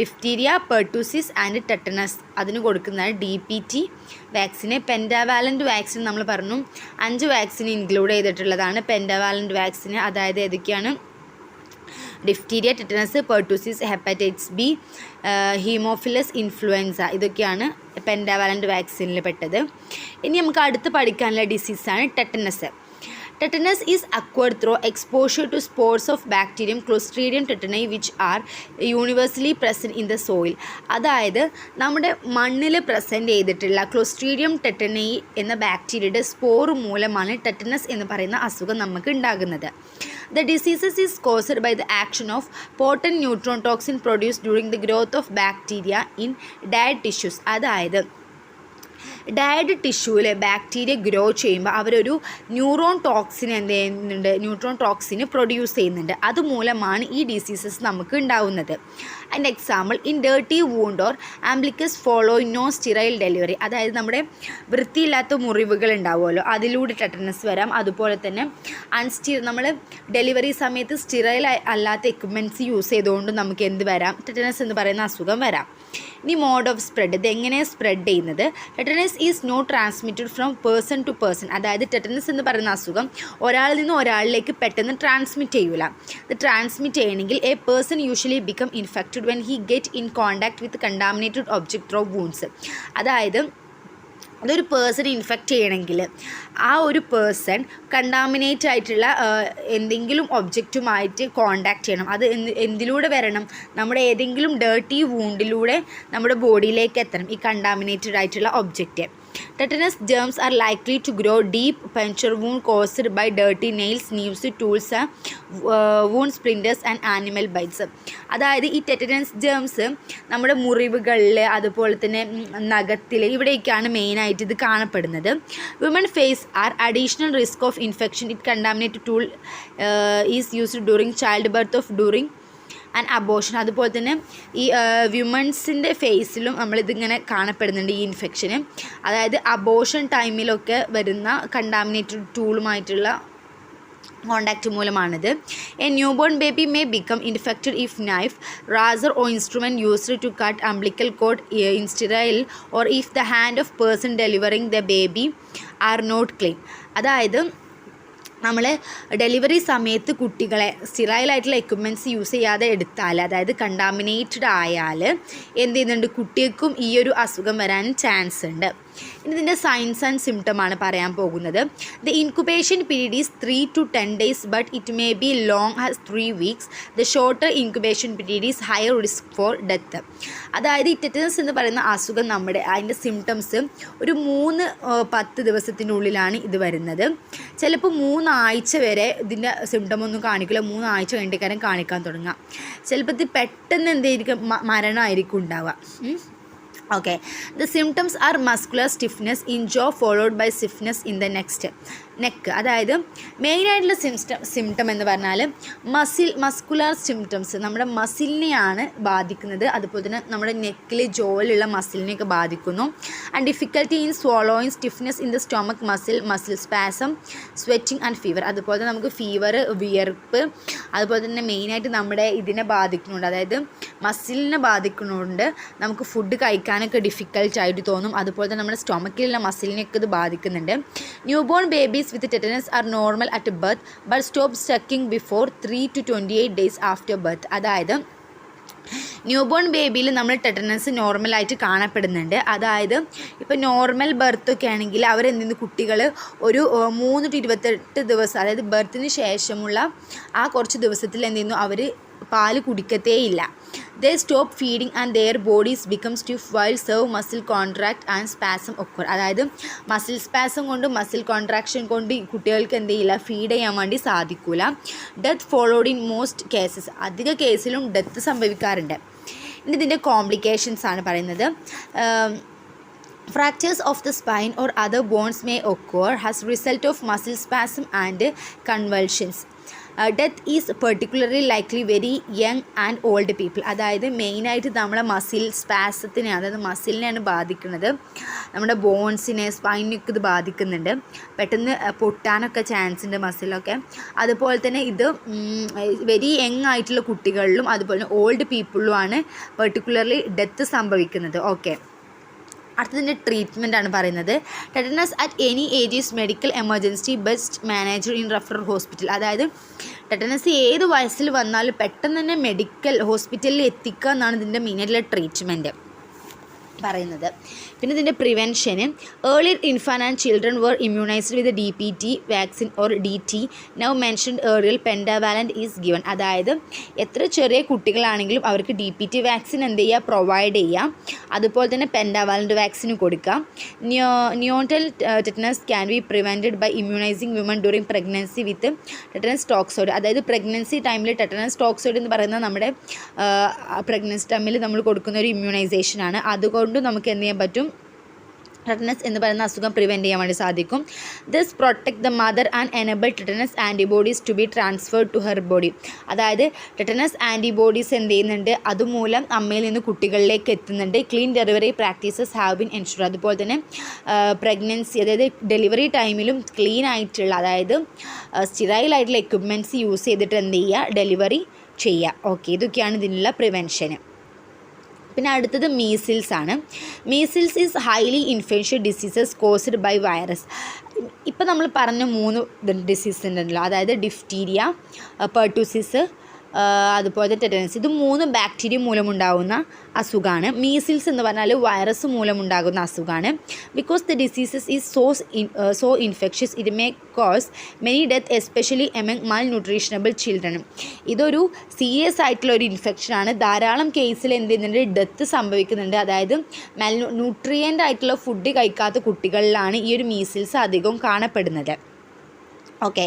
Speaker 1: ഡിഫ്തീരിയ, പെർട്ടൂസിസ് ആൻഡ് ടെറ്റനസ്, അതിന് കൊടുക്കുന്നതാണ് DPT വാക്സിന്. പെൻഡാവാലൻറ്റ് വാക്സിൻ നമ്മൾ പറഞ്ഞു 5 വാക്സിൻ ഇൻക്ലൂഡ് ചെയ്തിട്ടുള്ളതാണ് പെൻഡാവാലൻറ്റ് വാക്സിന്. അതായത് ഏതൊക്കെയാണ്, diphtheria, tetanus, pertussis, hepatitis B, Haemophilus influenza, ഇതൊക്കെയാണ് പെൻഡാവാലൻറ്റ് വാക്സിനിൽ പെട്ടത്. ഇനി നമുക്ക് അടുത്ത് പഠിക്കാനുള്ള ഡിസീസാണ് tetanus. Tetanus is acquired through exposure to spores of bacterium Clostridium tetani which are universally present in the soil. അതായത് നമ്മുടെ മണ്ണിൽ പ്രസൻറ്റ് ചെയ്തിട്ടുള്ള ക്ലോസ്ട്രീഡിയം ടെറ്റനി എന്ന ബാക്ടീരിയയുടെ സ്പോർ മൂലമാണ് ടെറ്റനസ് എന്ന് പറയുന്ന അസുഖം നമുക്ക് ഉണ്ടാകുന്നത്. The diseases is caused by the action of potent neutron toxin produced during the growth of bacteria in dead tissues. അതായത് ഡയഡ് ടിഷ്യൂവിൽ ബാക്ടീരിയ ഗ്രോ ചെയ്യുമ്പോൾ അവരൊരു ന്യൂട്രോൺ ടോക്സിന് പ്രൊഡ്യൂസ് ചെയ്യുന്നുണ്ട്. അതുമൂലമാണ് ഈ ഡിസീസസ് നമുക്ക് ഉണ്ടാവുന്നത്. And example in dirty wound or umbilicus following no sterile delivery. അതായത് നമ്മുടെ വൃത്തിയില്ലാത്ത മുറിവുകൾ ഉണ്ടാവുമല്ലോ, അതിലൂടെ ടെറ്റനസ് വരാം. അതുപോലെ തന്നെ നമ്മൾ ഡെലിവറി സമയത്ത് സ്റ്റെറൈൽ അല്ലാത്ത എക്യുപ്മെൻറ്റ്സ് യൂസ് ചെയ്തുകൊണ്ട് നമുക്ക് എന്ത് വരാം, ടെറ്റനസ് എന്ന് പറയുന്ന അസുഖം വരാം. ഇനി മോഡ് ഓഫ് സ്പ്രെഡ്, ഇത് എങ്ങനെയാണ് സ്പ്രെഡ് ചെയ്യുന്നത്? Tetanus is not transmitted from person to person. അതായത് ടെറ്റനസ് എന്ന് പറയുന്ന അസുഖം ഒരാളിൽ നിന്ന് ഒരാളിലേക്ക് പെട്ടെന്ന് ട്രാൻസ്മിറ്റ് ചെയ്യൂല. ഇത് ട്രാൻസ്മിറ്റ് ചെയ്യണമെങ്കിൽ A person usually become infected when he get in contact with contaminated object through wounds. അതായത് അതൊരു പേഴ്സൺ ഇൻഫെക്റ്റ് ചെയ്യണമെങ്കിൽ ആ ഒരു പേഴ്സൺ കണ്ടാമിനേറ്റ് ആയിട്ടുള്ള എന്തെങ്കിലും ഒബ്ജക്റ്റുമായിട്ട് കോണ്ടാക്ട് ചെയ്യണം. അത് എന്തിലൂടെ വരണം? നമ്മുടെ ഏതെങ്കിലും ഡേർട്ടി വൂണ്ടിലൂടെ നമ്മുടെ ബോഡിയിലേക്ക് എത്തണം ഈ കണ്ടാമിനേറ്റഡ് ആയിട്ടുള്ള object. Tetanus germs are likely to grow deep puncture wound caused by dirty nails, knives, tools, wound splinters and animal bites. അതായത് ഈ ടെറ്റനസ് ജേംസ് നമ്മുടെ മുറിവുകളിൽ അതുപോലെ തന്നെ നഖത്തിൽ ഇവിടെയൊക്കെയാണ് മെയിനായിട്ട് ഇത് കാണപ്പെടുന്നത്. Women face are additional risk of infection it contaminated tool is used during child birth of during and abortion. അതുപോലെ തന്നെ ഈ വിമൻസിൻ്റെ ഫേസിലും നമ്മളിതിങ്ങനെ കാണപ്പെടുന്നുണ്ട് ഈ ഇൻഫെക്ഷന്. അതായത് അബോർഷൻ ടൈമിലൊക്കെ വരുന്ന കണ്ടാമിനേറ്റഡ് ടൂളുമായിട്ടുള്ള കോണ്ടാക്റ്റ് മൂലമാണിത്. A new born baby may become infected if knife, razor or instrument used to cut umbilical cord in sterile or if the hand of person delivering the baby are not clean. അതായത് നമ്മൾ delivery സമയത്ത് കുട്ടികളെ സ്റ്റെറൈലായിട്ടുള്ള equipments use ചെയ്യാതെ എടുത്താൽ, അതായത് contaminated ആയാൽ എന്ത് ചെയ്യുന്നുണ്ട്, കുട്ടികൾക്കും ഈ ഒരു അസുഖം വരാൻ ചാൻസ് ഉണ്ട്. ഇനി ഇതിൻ്റെ സൈൻസ് ആൻഡ് സിംറ്റമാണ് പറയാൻ പോകുന്നത്. The incubation period is 3 to 10 days but it may be long as 3 weeks. The shorter incubation period is higher risk for death. അതായത് ഈ ടെറ്റനസ് എന്ന് പറയുന്ന അസുഖം അതിൻ്റെ സിംറ്റംസ് ഒരു 3-10 ദിവസത്തിൻ്റെ ഉള്ളിലാണ് ഇത് വരുന്നത്. ചിലപ്പോൾ 3 ആഴ്ച വരെ ഇതിൻ്റെ സിംറ്റം ഒന്നും കാണിക്കില്ല, 3 ആഴ്ച കഴിഞ്ഞിട്ട് കാണിക്കാൻ തുടങ്ങുക. ചിലപ്പോൾ ഇത് പെട്ടെന്ന് എന്തായിരിക്കും മരണമായിരിക്കും ഉണ്ടാവുക. Okay, the symptoms are muscular stiffness in jaw followed by stiffness in the neck. അതായത് മെയിനായിട്ടുള്ള സിംറ്റം എന്ന് പറഞ്ഞാൽ മസ്കുലർ സിംറ്റംസ് നമ്മുടെ മസിലിനെയാണ് ബാധിക്കുന്നത്. അതുപോലെ തന്നെ നമ്മുടെ നെക്കിൽ ജോയിലുള്ള മസിലിനെയൊക്കെ ബാധിക്കുന്നു. And difficulty in സ്വോളോയിങ്, stiffness in the stomach muscle spasm, sweating and fever. അതുപോലെ തന്നെ നമുക്ക് ഫീവർ, വിയർപ്പ്, അതുപോലെ തന്നെ മെയിനായിട്ട് നമ്മുടെ ഇതിനെ ബാധിക്കുന്നുണ്ട്, അതായത് മസിലിനെ ബാധിക്കുന്നുണ്ട്. നമുക്ക് ഫുഡ് കഴിക്കാനൊക്കെ ഡിഫിക്കൽട്ടായിട്ട് തോന്നും. അതുപോലെ തന്നെ നമ്മുടെ സ്റ്റൊമക്കിലുള്ള മസിലിനെയൊക്കെ ഇത് ബാധിക്കുന്നുണ്ട്. New born babies with tetanus are normal at birth but stop sucking before 3 to 28 days after birth. അതായത് ന്യൂ ബോൺ ബേബിയിൽ നമ്മൾ ടെറ്റനസ് നോർമലായിട്ട് കാണപ്പെടുന്നുണ്ട്. അതായത് ഇപ്പോൾ നോർമൽ ബർത്തൊക്കെ ആണെങ്കിൽ അവരെന്തെന്ന് കുട്ടികൾ ഒരു 3 to 28 ദിവസം, അതായത് ബർത്തിന് ശേഷമുള്ള ആ കുറച്ച് ദിവസത്തിൽ എന്തെന്നു അവർ പാല് കുടിക്കത്തേയില്ല. They stop feeding and their bodies become stiff while serve muscle contract and spasm occur. അതായത് മസിൽ സ്പാസം കൊണ്ട് മസിൽ കോൺട്രാക്ഷൻ കൊണ്ട് കുട്ടികൾക്ക് എന്ത് ചെയ്യില്ല, ഫീഡ് ചെയ്യാൻ വേണ്ടി സാധിക്കില്ല. Death followed in most cases. അധിക കേസിലും ഡെത്ത് സംഭവിക്കാറുണ്ട്. ഇനി ഇതിൻ്റെ കോംപ്ലിക്കേഷൻസ് ആണ് പറയുന്നത്. Fractures of the spine or other bones may occur as a result of muscle spasm and convulsions. Death is particularly likely very young and old people. അതായത് മെയിനായിട്ട് നമ്മുടെ മസിൽ സ്പാസത്തിനെ, അതായത് മസിലിനെയാണ് ബാധിക്കുന്നത്. നമ്മുടെ ബോൺസിനെ, സ്പൈനൊക്കെ ഇത് ബാധിക്കുന്നുണ്ട്. പെട്ടെന്ന് പൊട്ടാനൊക്കെ ചാൻസ് ഉണ്ട് മസിലൊക്കെ. അതുപോലെ തന്നെ ഇത് വെരി യങ് ആയിട്ടുള്ള കുട്ടികളിലും അതുപോലെ ഓൾഡ് പീപ്പിളിലുമാണ് പെർട്ടിക്കുലർലി ഡെത്ത് സംഭവിക്കുന്നത്. ഓക്കെ, അടുത്തതിൻ്റെ ട്രീറ്റ്മെൻ്റ് ആണ് പറയുന്നത്. Tetanus at any age is medical emergency best manager in referral hospital. അതായത് ടെറ്റനസ് ഏത് വയസ്സിൽ വന്നാലും പെട്ടെന്ന് തന്നെ മെഡിക്കൽ ഹോസ്പിറ്റലിൽ എത്തിക്കുക എന്നാണ് ഇതിൻ്റെ മെയിനായിട്ടുള്ള ട്രീറ്റ്മെൻറ്റ് പറയുന്നത്. പിന്നെ ഇതിൻ്റെ പ്രിവെൻഷന് earlier infant and children were immunized with DPT vaccine or DT now mentioned earlier pentavalent is given. അതായത് എത്ര ചെറിയ കുട്ടികളാണെങ്കിലും അവർക്ക് DPT വാക്സിൻ എന്ത് ചെയ്യുക, പ്രൊവൈഡ് ചെയ്യുക. അതുപോലെ തന്നെ പെൻഡാവാലൻറ്റ് വാക്സിന് കൊടുക്കുക. Neonatal tetanus can be prevented by immunizing women during pregnancy with tetanus toxoid. അതായത് പ്രഗ്നൻസി ടൈമിൽ ടെറ്റനസ് ടോക്സോയിഡ് എന്ന് പറയുന്നത് നമ്മുടെ പ്രഗ്നൻസി ടൈമിൽ നമ്മൾ കൊടുക്കുന്ന ഒരു ഇമ്മ്യൂണൈസേഷനാണ്. അതുകൊണ്ട് നമുക്ക് എന്ത് ചെയ്യാൻ പറ്റും, ടെറ്റനസ് എന്ന് പറയുന്ന അസുഖം പ്രിവെൻറ്റ് ചെയ്യാൻ വേണ്ടി സാധിക്കും. This protect the mother and enable tetanus antibodies to be transferred to her body. അതായത് ടെറ്റനസ് ആൻറ്റിബോഡീസ് എന്ത് ചെയ്യുന്നുണ്ട്, അതുമൂലം അമ്മയിൽ നിന്ന് കുട്ടികളിലേക്ക് എത്തുന്നുണ്ട്. Clean delivery practices have been ensured. അതുപോലെ തന്നെ പ്രഗ്നൻസി, അതായത് ഡെലിവറി ടൈമിലും ക്ലീൻ ആയിട്ടുള്ള, അതായത് സ്റ്റെറൈലായിട്ടുള്ള എക്യുപ്മെൻറ്റ്സ് യൂസ് ചെയ്തിട്ട് എന്ത് ചെയ്യുക, ഡെലിവറി ചെയ്യുക. ഓക്കെ, ഇതൊക്കെയാണ് ഇതിനുള്ള പ്രിവെൻഷന്. പിന്നെ അടുത്തത് മീസിൽസ് ആണ്. Measles is highly infectious diseases caused by virus. ഇപ്പം നമ്മൾ പറഞ്ഞ 3 ഡിസീസ് ഉണ്ടല്ലോ, അതായത് ഡിഫ്തീരിയ, പെർട്ടൂസിസ്, അതുപോലെ ടെറ്റനസ്. ഇത് 3 ബാക്ടീരിയ മൂലമുണ്ടാകുന്ന അസുഖമാണ്. മീസിൽസ് എന്ന് പറഞ്ഞാൽ വൈറസ് മൂലമുണ്ടാകുന്ന അസുഖമാണ്. Because the diseases is so infectious it may cause many death especially among malnutritional children. ഇതൊരു സീരിയസ് ആയിട്ടുള്ള ഒരു ഇൻഫെക്ഷനാണ്. ധാരാളം കേസിൽ എന്ത് ചെയ്യുന്നുണ്ട്, ഡെത്ത് സംഭവിക്കുന്നുണ്ട്. അതായത് ന്യൂട്രിയൻ്റ് ആയിട്ടുള്ള ഫുഡ് കഴിക്കാത്ത കുട്ടികളിലാണ് ഈ ഒരു മീസിൽസ് അധികം കാണപ്പെടുന്നത്. ഓക്കെ,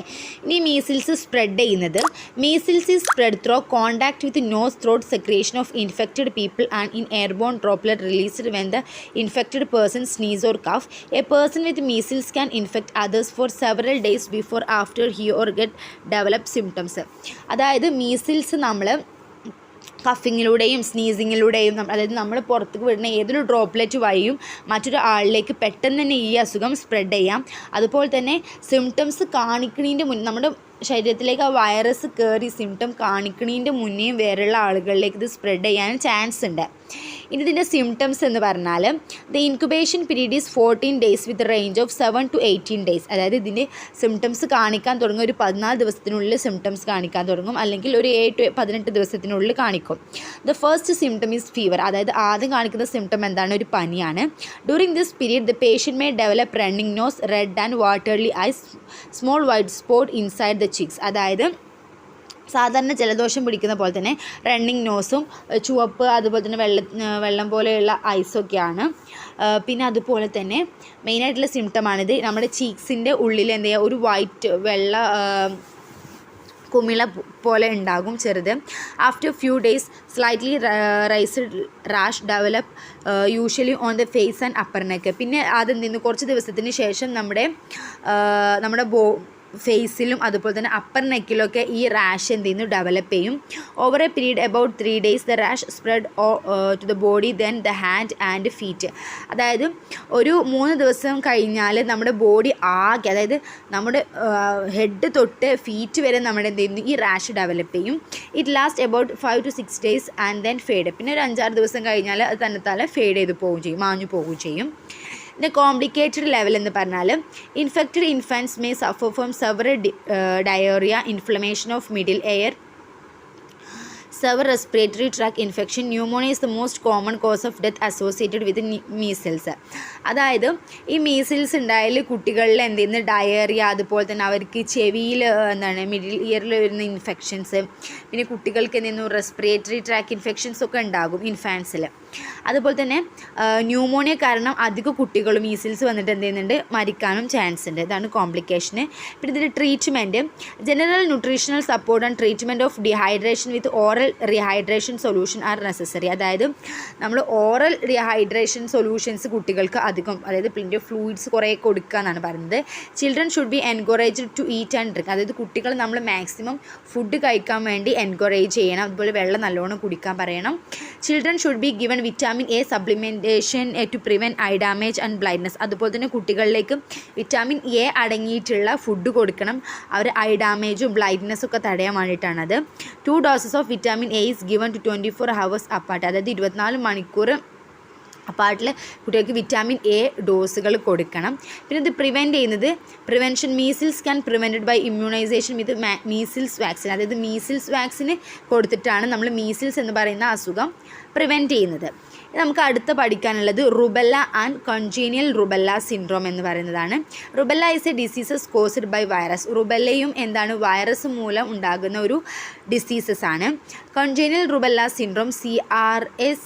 Speaker 1: ഇനി മീസിൽസ് സ്പ്രെഡ് ചെയ്യുന്നത്. Measles is spread through contact with nose throat secretion of infected people and in airborne droplet released when the infected person sneeze or cough. A person with measles can infect others for several days before after he or get develop symptoms. അതായത് measles നമ്മൾ കഫിങ്ങിലൂടെയും സ്നീസിങ്ങിലൂടെയും, അതായത് നമ്മൾ പുറത്തേക്ക് വിടുന്ന ഏതൊരു droplet വഴിയും മറ്റൊരു ആളിലേക്ക് പെട്ടെന്ന് തന്നെ ഈ അസുഖം സ്പ്രെഡ് ചെയ്യാം. അതുപോലെ തന്നെ സിംറ്റംസ് കാണിക്കുന്നതിൻ്റെ മുന്നേ നമ്മുടെ ശരീരത്തിലേക്ക് ആ വൈറസ് കയറി സിംറ്റം കാണിക്കുന്നതിൻ്റെ മുന്നേയും വേറെയുള്ള ആളുകളിലേക്ക് ഇത് സ്പ്രെഡ് ചെയ്യാൻ ചാൻസ് ഉണ്ട്. ഇനി ഇതിൻ്റെ സിംറ്റംസ് എന്ന് പറഞ്ഞാൽ the incubation period is 14 days with range of 7 to 18 days. അതായത് ഇതിൻ്റെ സിംറ്റംസ് കാണിക്കാൻ തുടങ്ങും ഒരു 14 ദിവസത്തിനുള്ളിൽ സിംറ്റംസ് കാണിക്കാൻ തുടങ്ങും, അല്ലെങ്കിൽ ഒരു 7 to 18 ദിവസത്തിനുള്ളിൽ കാണിക്കും. The first symptom is fever. അതായത് ആദ്യം കാണിക്കുന്ന സിംറ്റം എന്താണ്? ഒരു പനിയാണ്. During this period the patient may develop running nose, red and watery eyes, small white spot inside the cheeks. അതായത് സാധാരണ ജലദോഷം പിടിക്കുന്ന പോലെ തന്നെ റണ്ണിങ് നോസും ചുവപ്പ്, അതുപോലെ തന്നെ വെള്ളം പോലെയുള്ള ഐസൊക്കെയാണ്. പിന്നെ അതുപോലെ തന്നെ മെയിനായിട്ടുള്ള സിംറ്റമാണിത്. നമ്മുടെ ചീക്സിൻ്റെ ഉള്ളിൽ എന്ത് ചെയ്യുക, ഒരു വൈറ്റ് കുമിള പോലെ ഉണ്ടാകും, ചെറുത്. After few days slightly raised rash develop usually on the face and upper neck. പിന്നെ അതിൽ നിന്ന് കുറച്ച് ദിവസത്തിന് ശേഷം നമ്മുടെ ഫേസിലും അതുപോലെ തന്നെ അപ്പർ നെക്കിലൊക്കെ ഈ റാഷ് എന്ത് ചെയ്യുന്നു, ഡെവലപ്പ് ചെയ്യും. Over a period about 3 days the rash spread to the body, then the hand and feet. അതായത് ഒരു 3 ദിവസം കഴിഞ്ഞാൽ നമ്മുടെ ബോഡി ആകെ, അതായത് നമ്മുടെ ഹെഡ് തൊട്ട് ഫീറ്റ് വരെ നമ്മുടെ എന്ത് ചെയ്യുന്നു, ഈ റാഷ് ഡെവലപ്പ് ചെയ്യും. It last about 5 to 6 days and then fade. പിന്നെ ഒരു 5-6 ദിവസം കഴിഞ്ഞാൽ അത് തന്നെത്താലെ ഫേഡ് ചെയ്ത് പോവുകയും ചെയ്യും, മാഞ്ഞു പോവുകയും ചെയ്യും. The complicated level എന്ന് പറഞ്ഞാൽ infected infants may suffer from severe diarrhea, inflammation of middle ear, severe respiratory tract infection. Pneumonia is the most common cause of death associated with measles. അതായത് ഈ മീസിൽസ് ഉണ്ടായാൽ കുട്ടികളിൽ എന്ത് ചെയ്യുന്ന ഡയറിയ, അതുപോലെ തന്നെ അവർക്ക് ചെവിയിൽ മിഡിൽ ഇയറിൽ വരുന്ന ഇൻഫെക്ഷൻസ്, പിന്നെ കുട്ടികൾക്ക് എന്ത് ചെയ്യുന്നു റെസ്പിറേറ്ററി ട്രാക്ക് ഇൻഫെക്ഷൻസ് ഒക്കെ ഉണ്ടാകും ഇൻഫാൻസിൽ. അതുപോലെ തന്നെ ന്യൂമോണിയ കാരണം അധിക കുട്ടികളും മീസിൽസ് വന്നിട്ട് എന്ത് ചെയ്യുന്നുണ്ട്, മരിക്കാനും ചാൻസ് ഉണ്ട്. ഇതാണ് കോംപ്ലിക്കേഷന്. പിന്നെ ഇതിൻ്റെ treatment general nutritional support and treatment of dehydration with oral rehydration solution R necessary. അതായത് നമ്മൾ ഓറൽ റീഹൈഡ്രേഷൻ സൊല്യൂഷൻസ് കുട്ടികൾക്ക് അധികം, അതായത് പ്ലിൻ്റ് ഓഫ് ഫ്ലൂയിഡ്സ് കുറേ കൊടുക്കുക എന്നാണ് പറയുന്നത്. Children should be encouraged to eat and drink. അതായത് കുട്ടികൾ നമ്മൾ മാക്സിമം ഫുഡ് കഴിക്കാൻ വേണ്ടി എൻകറേജ് ചെയ്യണം, അതുപോലെ വെള്ളം നല്ലോണം കുടിക്കാൻ പറയണം. Children should be given vitamin A supplementation to prevent eye damage and blindness. അതുപോലെ തന്നെ കുട്ടികളിലേക്ക് വിറ്റാമിൻ എ അടങ്ങിയിട്ടുള്ള ഫുഡ് കൊടുക്കണം, അവർ ഐ ഡാമേജും ബ്ലൈൻഡ്നെസ്സും ഒക്കെ തടയാൻ വേണ്ടിയിട്ടാണത്. 2 doses of vitamin A is given to 24 hours apart. അതായത് 24 മണിക്കൂർ അപ്പാർട്ടിൽ കുട്ടികൾക്ക് വിറ്റാമിൻ എ ഡോസുകൾ കൊടുക്കണം. പിന്നെ ഇത് പ്രിവെൻറ്റ് ചെയ്യുന്നത് prevention measles can prevented by immunisation with measles vaccine. അതായത് മീസിൽസ് വാക്സിന് കൊടുത്തിട്ടാണ് നമ്മൾ മീസിൽസ് എന്ന് പറയുന്ന അസുഖം പ്രിവെൻറ്റ് ചെയ്യുന്നത്. നമുക്ക് അടുത്ത പഠിക്കാനുള്ളത് rubella and congenital rubella syndrome എന്ന് പറയുന്നതാണ്. Rubella is a diseases caused by virus. റുബെല്ലയും എന്താണ്, വൈറസ് മൂലം ഉണ്ടാകുന്ന ഒരു ഡിസീസസ് ആണ്. Congenital rubella syndrome CRS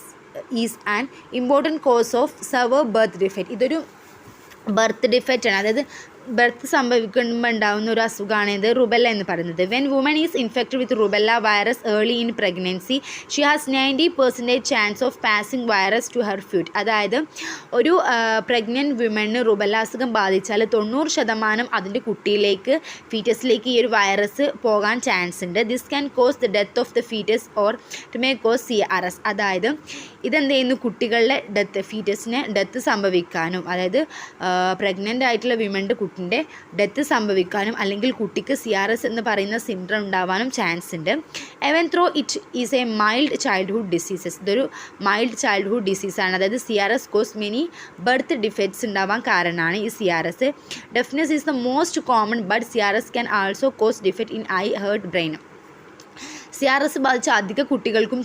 Speaker 1: is an important cause of severe birth defect. ഇതൊരു ബർത്ത് ഡിഫെക്റ്റ് ആണ്, അതായത് ബർത്ത് സംഭവിക്കുമ്പോൾ ഉണ്ടാകുന്ന ഒരു അസുഖമാണ് ഇത് റുബെല്ല എന്ന് പറയുന്നത്. When woman is infected with rubella virus early in pregnancy she has 90% chance of passing virus to her foetus. അതായത് ഒരു പ്രഗ്നൻറ്റ് വിമണിന് റുബെല്ല അസുഖം ബാധിച്ചാൽ 90% അതിൻ്റെ കുട്ടിയിലേക്ക്, ഫീറ്റസിലേക്ക് ഈ ഒരു വൈറസ് പോകാൻ ചാൻസ് ഉണ്ട്. This can cause the death of the foetus or it may cause CRS. അതായത് ഇതെന്ത് ചെയ്യുന്നു, കുട്ടികളുടെ ഡെത്ത്, ഫീറ്റസിന് ഡെത്ത് സംഭവിക്കാനും, അതായത് പ്രഗ്നൻ്റ് ആയിട്ടുള്ള വിമണിൻ്റെ കുട്ടിൻ്റെ ഡെത്ത് സംഭവിക്കാനും, അല്ലെങ്കിൽ കുട്ടിക്ക് CRS എന്ന് പറയുന്ന സിൻഡ്രോം ഉണ്ടാവാനും ചാൻസ് ഉണ്ട്. Even though it is a mild childhood diseases. ഇതൊരു മൈൽഡ് ചൈൽഡ്ഹുഡ് ഡിസീസാണ്. അതായത് CRS cause many birth defects ഉണ്ടാവാൻ കാരണമാണ് ഈ CRS. Deafness is the most common, but CRS can also cause defect in eye, heart, brain. CRS ബാധിച്ച അധിക കുട്ടികൾക്കും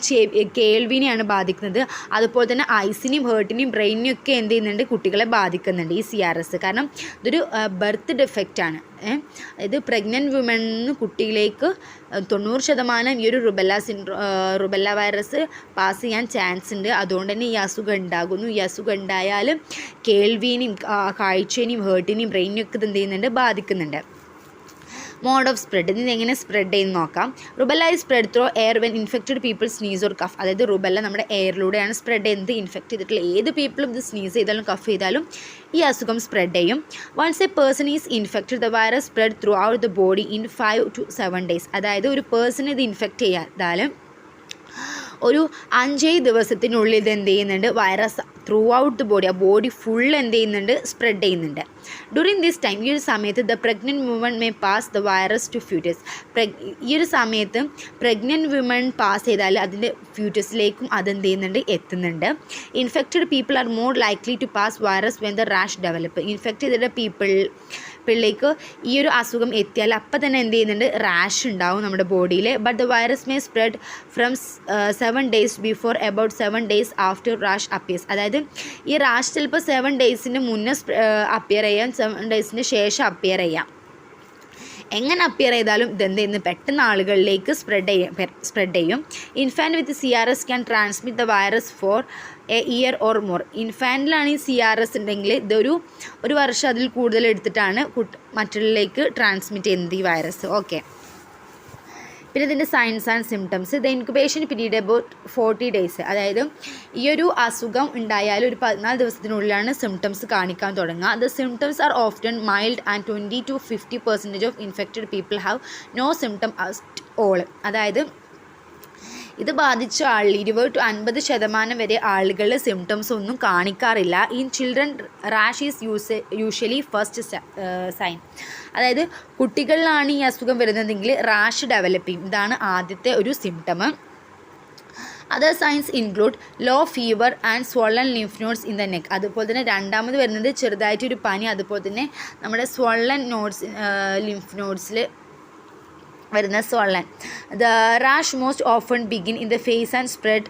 Speaker 1: കേൾവിനെയാണ് ബാധിക്കുന്നത്. അതുപോലെ തന്നെ ഐസിനെയും ഹേർട്ടിനെയും ബ്രെയിനിനെയും ഒക്കെ എന്ത് ചെയ്യുന്നുണ്ട്, കുട്ടികളെ ബാധിക്കുന്നുണ്ട് ഈ CRS. കാരണം ഇതൊരു ബർത്ത് ഡിഫെക്റ്റാണ്. അതായത് പ്രഗ്നൻറ്റ് വുമണിന് കുട്ടിയിലേക്ക് 90% ഈ ഒരു റുബെല്ല വൈറസ് പാസ് ചെയ്യാൻ ചാൻസ് ഉണ്ട്. അതുകൊണ്ട് തന്നെ ഈ അസുഖം ഉണ്ടാകുന്നു. ഈ അസുഖം ഉണ്ടായാൽ കേൾവിനെയും കാഴ്ചേനെയും ഹേർട്ടിനെയും ബ്രെയിനിനെയും ഒക്കെ എന്ത് ചെയ്യുന്നുണ്ട്, ബാധിക്കുന്നുണ്ട്. മോഡ് ഓഫ് സ്പ്രെഡ്, ഇത് എങ്ങനെ സ്പ്രെഡ് ചെയ്യുന്ന നോക്കാം. Rubella is spread through air when infected people sneeze or cough. അതായത് റുബെല്ല നമ്മുടെ എയറിലൂടെയാണ് സ്പ്രെഡ് ചെയ്യുന്നത്. ഇൻഫെക്റ്റ് ചെയ്തിട്ടുള്ള ഏത് പീപ്പിളും ഇത് സ്നീസ് ചെയ്താലും കഫ് ചെയ്താലും ഈ അസുഖം സ്പ്രെഡ് ചെയ്യും. Once a person is infected the virus spread throughout the body in 5 to 7 days. അതായത് ഒരു പേഴ്സൺ ഇത് ഇൻഫെക്റ്റ് ചെയ്താൽ ഒരു 5 ദിവസത്തിനുള്ളിൽ ഇത് എന്ത് ചെയ്യുന്നുണ്ട്, virus through out the body, ആ ബോഡി ഫുൾ എന്ത് ചെയ്യുന്നുണ്ട്, സ്പ്രെഡ് ചെയ്യുന്നുണ്ട്. ഡ്യൂറിങ് ദിസ് ടൈം, ഈ ഒരു സമയത്ത് the pregnant woman may pass the virus to foetus. ഈ ഒരു സമയത്ത് പ്രഗ്നൻറ്റ് വുമൺ പാസ് ചെയ്താൽ അതിൻ്റെ ഫ്യൂറ്റസിലേക്കും അതെന്ത് ചെയ്യുന്നുണ്ട്, എത്തുന്നുണ്ട്. Infected people are more likely to pass virus when the rash develop. Infect ചെയ്തിട്ട് പിള്ളേക്ക് ഈ ഒരു അസുഖം എത്തിയാൽ അപ്പം തന്നെ എന്ത് ചെയ്യുന്നുണ്ട്, റാഷ് ഉണ്ടാവും നമ്മുടെ ബോഡിയിൽ. But the virus may spread from 7 days before about 7 days after rash appears. അതായത് ഈ റാഷ് ചിലപ്പോൾ 7 daysന് മുന്നേ അപ്പിയർ ചെയ്യാം, 7 daysന് ശേഷം അപ്പിയർ ചെയ്യാം. എങ്ങനെ അപ്പിയർ ചെയ്താലും ഇതെന്ത് ചെയ്യുന്നു, പെട്ടെന്ന് ആളുകളിലേക്ക് സ്പ്രെഡ് ചെയ്യും. Infant with CRS can transmit the virus for a year or more. ഇൻഫാൻറ്റിലാണ് ഈ CRS ഉണ്ടെങ്കിൽ ഒരു വർഷം അതിൽ കൂടുതൽ എടുത്തിട്ടാണ് മറ്റുള്ളവരിലേക്ക് ട്രാൻസ്മിറ്റ് ചെയ്യുന്നത് ഈ വൈറസ്. ഓക്കെ, പിന്നെ ഇതിൻ്റെ signs and symptoms. The incubation period about 40 days. അതായത് ഈ ഒരു അസുഖം ഉണ്ടായാൽ ഒരു 14 ദിവസത്തിനുള്ളിലാണ് സിംറ്റംസ് കാണിക്കാൻ തുടങ്ങുക. The symptoms are often mild and 20 to 50% of infected people have no symptom at all. അതായത് ഇത് ബാധിച്ച ആളിൽ 20 to 50% വരെ ആളുകൾ സിംറ്റംസ് ഒന്നും കാണിക്കാറില്ല. In children rash is usually first sign. അതായത് കുട്ടികളിലാണ് ഈ അസുഖം വരുന്നതെങ്കിൽ റാഷ് ഡെവലപ്പ് ചെയ്യും. ഇതാണ് ആദ്യത്തെ ഒരു symptom. Other signs include low fever and swollen lymph nodes in the neck. അതുപോലെ തന്നെ രണ്ടാമത് വരുന്നത് ചെറുതായിട്ടൊരു പനി, അതുപോലെ തന്നെ നമ്മുടെ സ്വോളൻ നോഡ്സ് ലിംഫ് നോഡ്സിൽ വരുന്ന swollen. The rash most often begin in the face and spread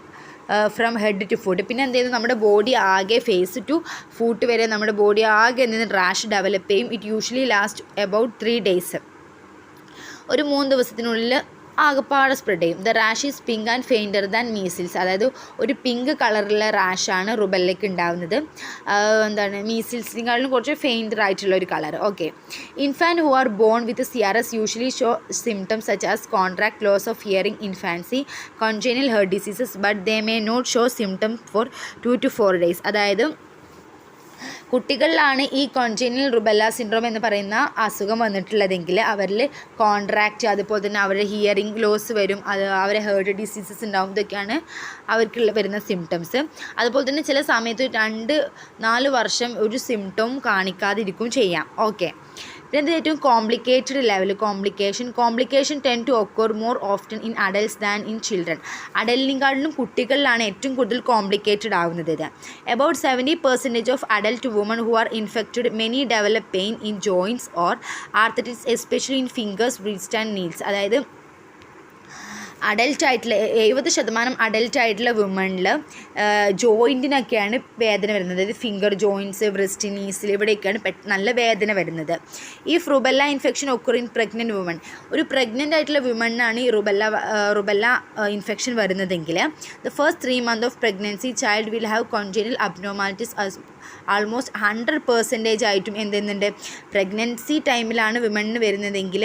Speaker 1: from head to foot. പിന്നെ എന്ത് ചെയ്യുന്നു, നമ്മുടെ ബോഡി ആകെ ഫേസ് ടു ഫുട്ട് വരെ നമ്മുടെ ബോഡി ആകെ എന്ത് ചെയ്യുന്നു, റാഷ് ഡെവലപ്പ് ചെയ്യും. It usually last about 3 days. ഒരു 3 ദിവസത്തിനുള്ളിൽ ആകെപ്പാടെ സ്പ്രെഡ് ചെയ്യും. The rash is pink and fainter than measles. അതായത് ഒരു പിങ്ക് കളറിലുള്ള റാഷാണ് റുബെല്ലയ്ക്ക് ഉണ്ടാകുന്നത്. മീസിൽസിനെക്കാളും കുറച്ച് ഫെയിൻറ്റർ ആയിട്ടുള്ള ഒരു colour. Okay, infant who are born with CRS usually show symptoms such as contract, loss of hearing, infancy, congenital heart diseases, but they may not show symptoms for 2 to 4 days. അതായത് കുട്ടികളിലാണ് ഈ കോൺജെനിറ്റൽ rubella syndrome എന്ന് പറയുന്ന അസുഖം വന്നിട്ടുള്ളതെങ്കിൽ അവരിൽ contract, അതുപോലെ തന്നെ അവരുടെ ഹിയറിംഗ് ലോസ് വരും, അവരെ ഹേർട്ട് ഡിസീസസ് ഉണ്ടാവും. ഇതൊക്കെയാണ് അവർക്ക് വരുന്ന സിംറ്റംസ്. അതുപോലെ തന്നെ ചില സമയത്ത് 2-4 വർഷം ഒരു സിംറ്റവും കാണിക്കാതിരിക്കും ചെയ്യാം. ഓക്കെ, പിന്നെ ഇത് ഏറ്റവും complicated level complication tend to occur more often in adults than in children. അഡൽറ്റിനെക്കാളിലും കുട്ടികളിലാണ് ഏറ്റവും കൂടുതൽ കോംപ്ലിക്കേറ്റഡ് ആവുന്നത്. ഇത് about 70% of adult woman who are infected many develop pain in joints or arthritis, especially in fingers, wrist and knees. അതായത് അഡൽട്ടായിട്ടുള്ള 70% അഡൽട്ടായിട്ടുള്ള വുമണിൽ ജോയിൻറ്റിനൊക്കെയാണ് വേദന വരുന്നത്. അതായത് ഫിംഗർ ജോയിൻറ്റ്സ്, ബ്രസ്റ്റ്, നീസിൽ ഇവിടെയൊക്കെയാണ് നല്ല വേദന വരുന്നത്. ഈ rubella infection occur in pregnant woman. ഒരു പ്രഗ്നൻ്റ് ആയിട്ടുള്ള വുമണിനാണ് ഈ റുബെല്ല ഇൻഫെക്ഷൻ വരുന്നതെങ്കിൽ the first 3 months of pregnancy child will have congenital abnormalities. Almost 100% ആയിട്ടും എന്തെന്നുണ്ട്, പ്രഗ്നൻസി ടൈമിലാണ് വിമണിന് വരുന്നതെങ്കിൽ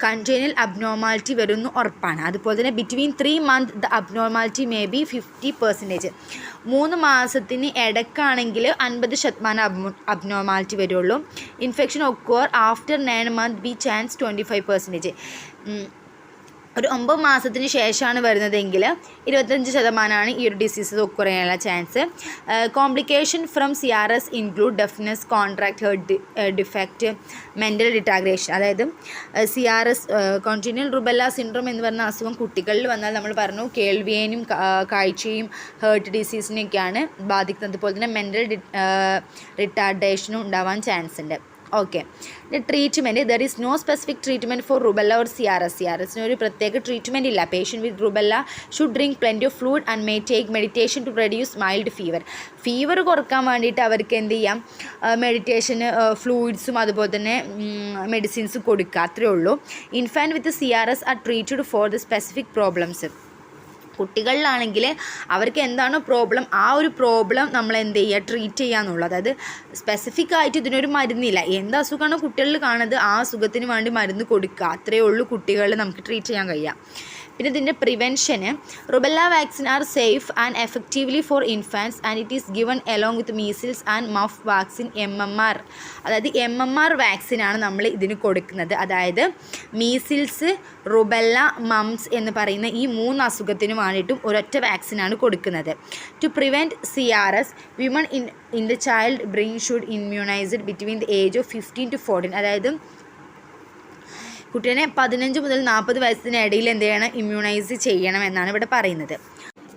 Speaker 1: കൺജെനിറ്റൽ അബ്നോർമാലിറ്റി വരുമെന്ന് ഉറപ്പാണ്. അതുപോലെ തന്നെ between 3 months the abnormality may be 50%. 3 മാസത്തിന് ഇടയ്ക്കാണെങ്കിൽ 50% അബ്നോർമാലിറ്റി വരുള്ളൂ. Infection occur after 9 months be chance 25%. ഒരു 9 മാസത്തിന് ശേഷമാണ് വരുന്നതെങ്കിൽ 25% ഈ ഒരു ഡിസീസസ് ഒക്കർ ചെയ്യാനുള്ള chance. Complication from CRS include deafness, contract, heart defect, mental retardation. അതായത് CRS കോൺജെനിറ്റൽ റുബെല്ല സിൻഡ്രോം എന്ന് പറയുന്ന അസുഖം കുട്ടികളിൽ വന്നാൽ നമ്മൾ പറഞ്ഞു കേൾവിയേനും കാഴ്ചയും ഹേർട്ട് ഡിസീസിനെയൊക്കെയാണ് ബാധിക്കുന്നത്. അതുപോലെ തന്നെ മെൻ്റൽ റിട്ടാർഡേഷനും ഉണ്ടാവാൻ ചാൻസ് ഉണ്ട്. Okay, treatment. There is no specific treatment for rubella or CRSന് ഒരു പ്രത്യേക ട്രീറ്റ്മെൻറ്റ് ഇല്ല. Patient with rubella should drink plenty of fluid and may take meditation to reduce mild fever കുറക്കാൻ വേണ്ടിയിട്ട് അവർക്ക് എന്ത് ചെയ്യാം, മെഡിറ്റേഷന്, ഫ്ലൂയിഡ്സും അതുപോലെ തന്നെ മെഡിസിൻസ് കൊടുക്കുക, അത്രയേ ഉള്ളൂ. Infant with CRS are treated for the specific problems. കുട്ടികളിലാണെങ്കിൽ അവർക്ക് എന്താണോ പ്രോബ്ലം ആ ഒരു പ്രോബ്ലം നമ്മൾ എന്ത് ചെയ്യുക, ട്രീറ്റ് ചെയ്യാന്നുള്ളൂ. അതായത് സ്പെസിഫിക് ആയിട്ട് ഇതിനൊരു മരുന്നില്ല. എന്ത് അസുഖമാണോ കുട്ടികളിൽ കാണുന്നത് ആ അസുഖത്തിന് വേണ്ടി മരുന്ന് കൊടുക്കുക, അത്രയേ ഉള്ളൂ കുട്ടികളിൽ നമുക്ക് ട്രീറ്റ് ചെയ്യാൻ കഴിയുക. പിന്നെ ഇതിൻ്റെ പ്രിവെൻഷന് rubella vaccine are safe and effectively for infants and it is given along with measles and muff vaccine MMR. അതായത് MMR വാക്സിനാണ് നമ്മൾ ഇതിന് കൊടുക്കുന്നത്. അതായത് മീസിൽസ്, റുബെല്ല, മംസ് എന്ന് പറയുന്ന ഈ 3 അസുഖത്തിനും വേണ്ടിയിട്ടും ഒരൊറ്റ വാക്സിനാണ് കൊടുക്കുന്നത്. To prevent CRS, women in the child brain should immunised between the age of 15 to 14. അതായത് കുട്ടീനെ 15 മുതൽ 40 വയസ്സിനിടയിൽ എന്ത് ചെയ്യണം, ഇമ്മ്യൂണൈസ് ചെയ്യണം എന്നാണ് ഇവിടെ പറയുന്നത്.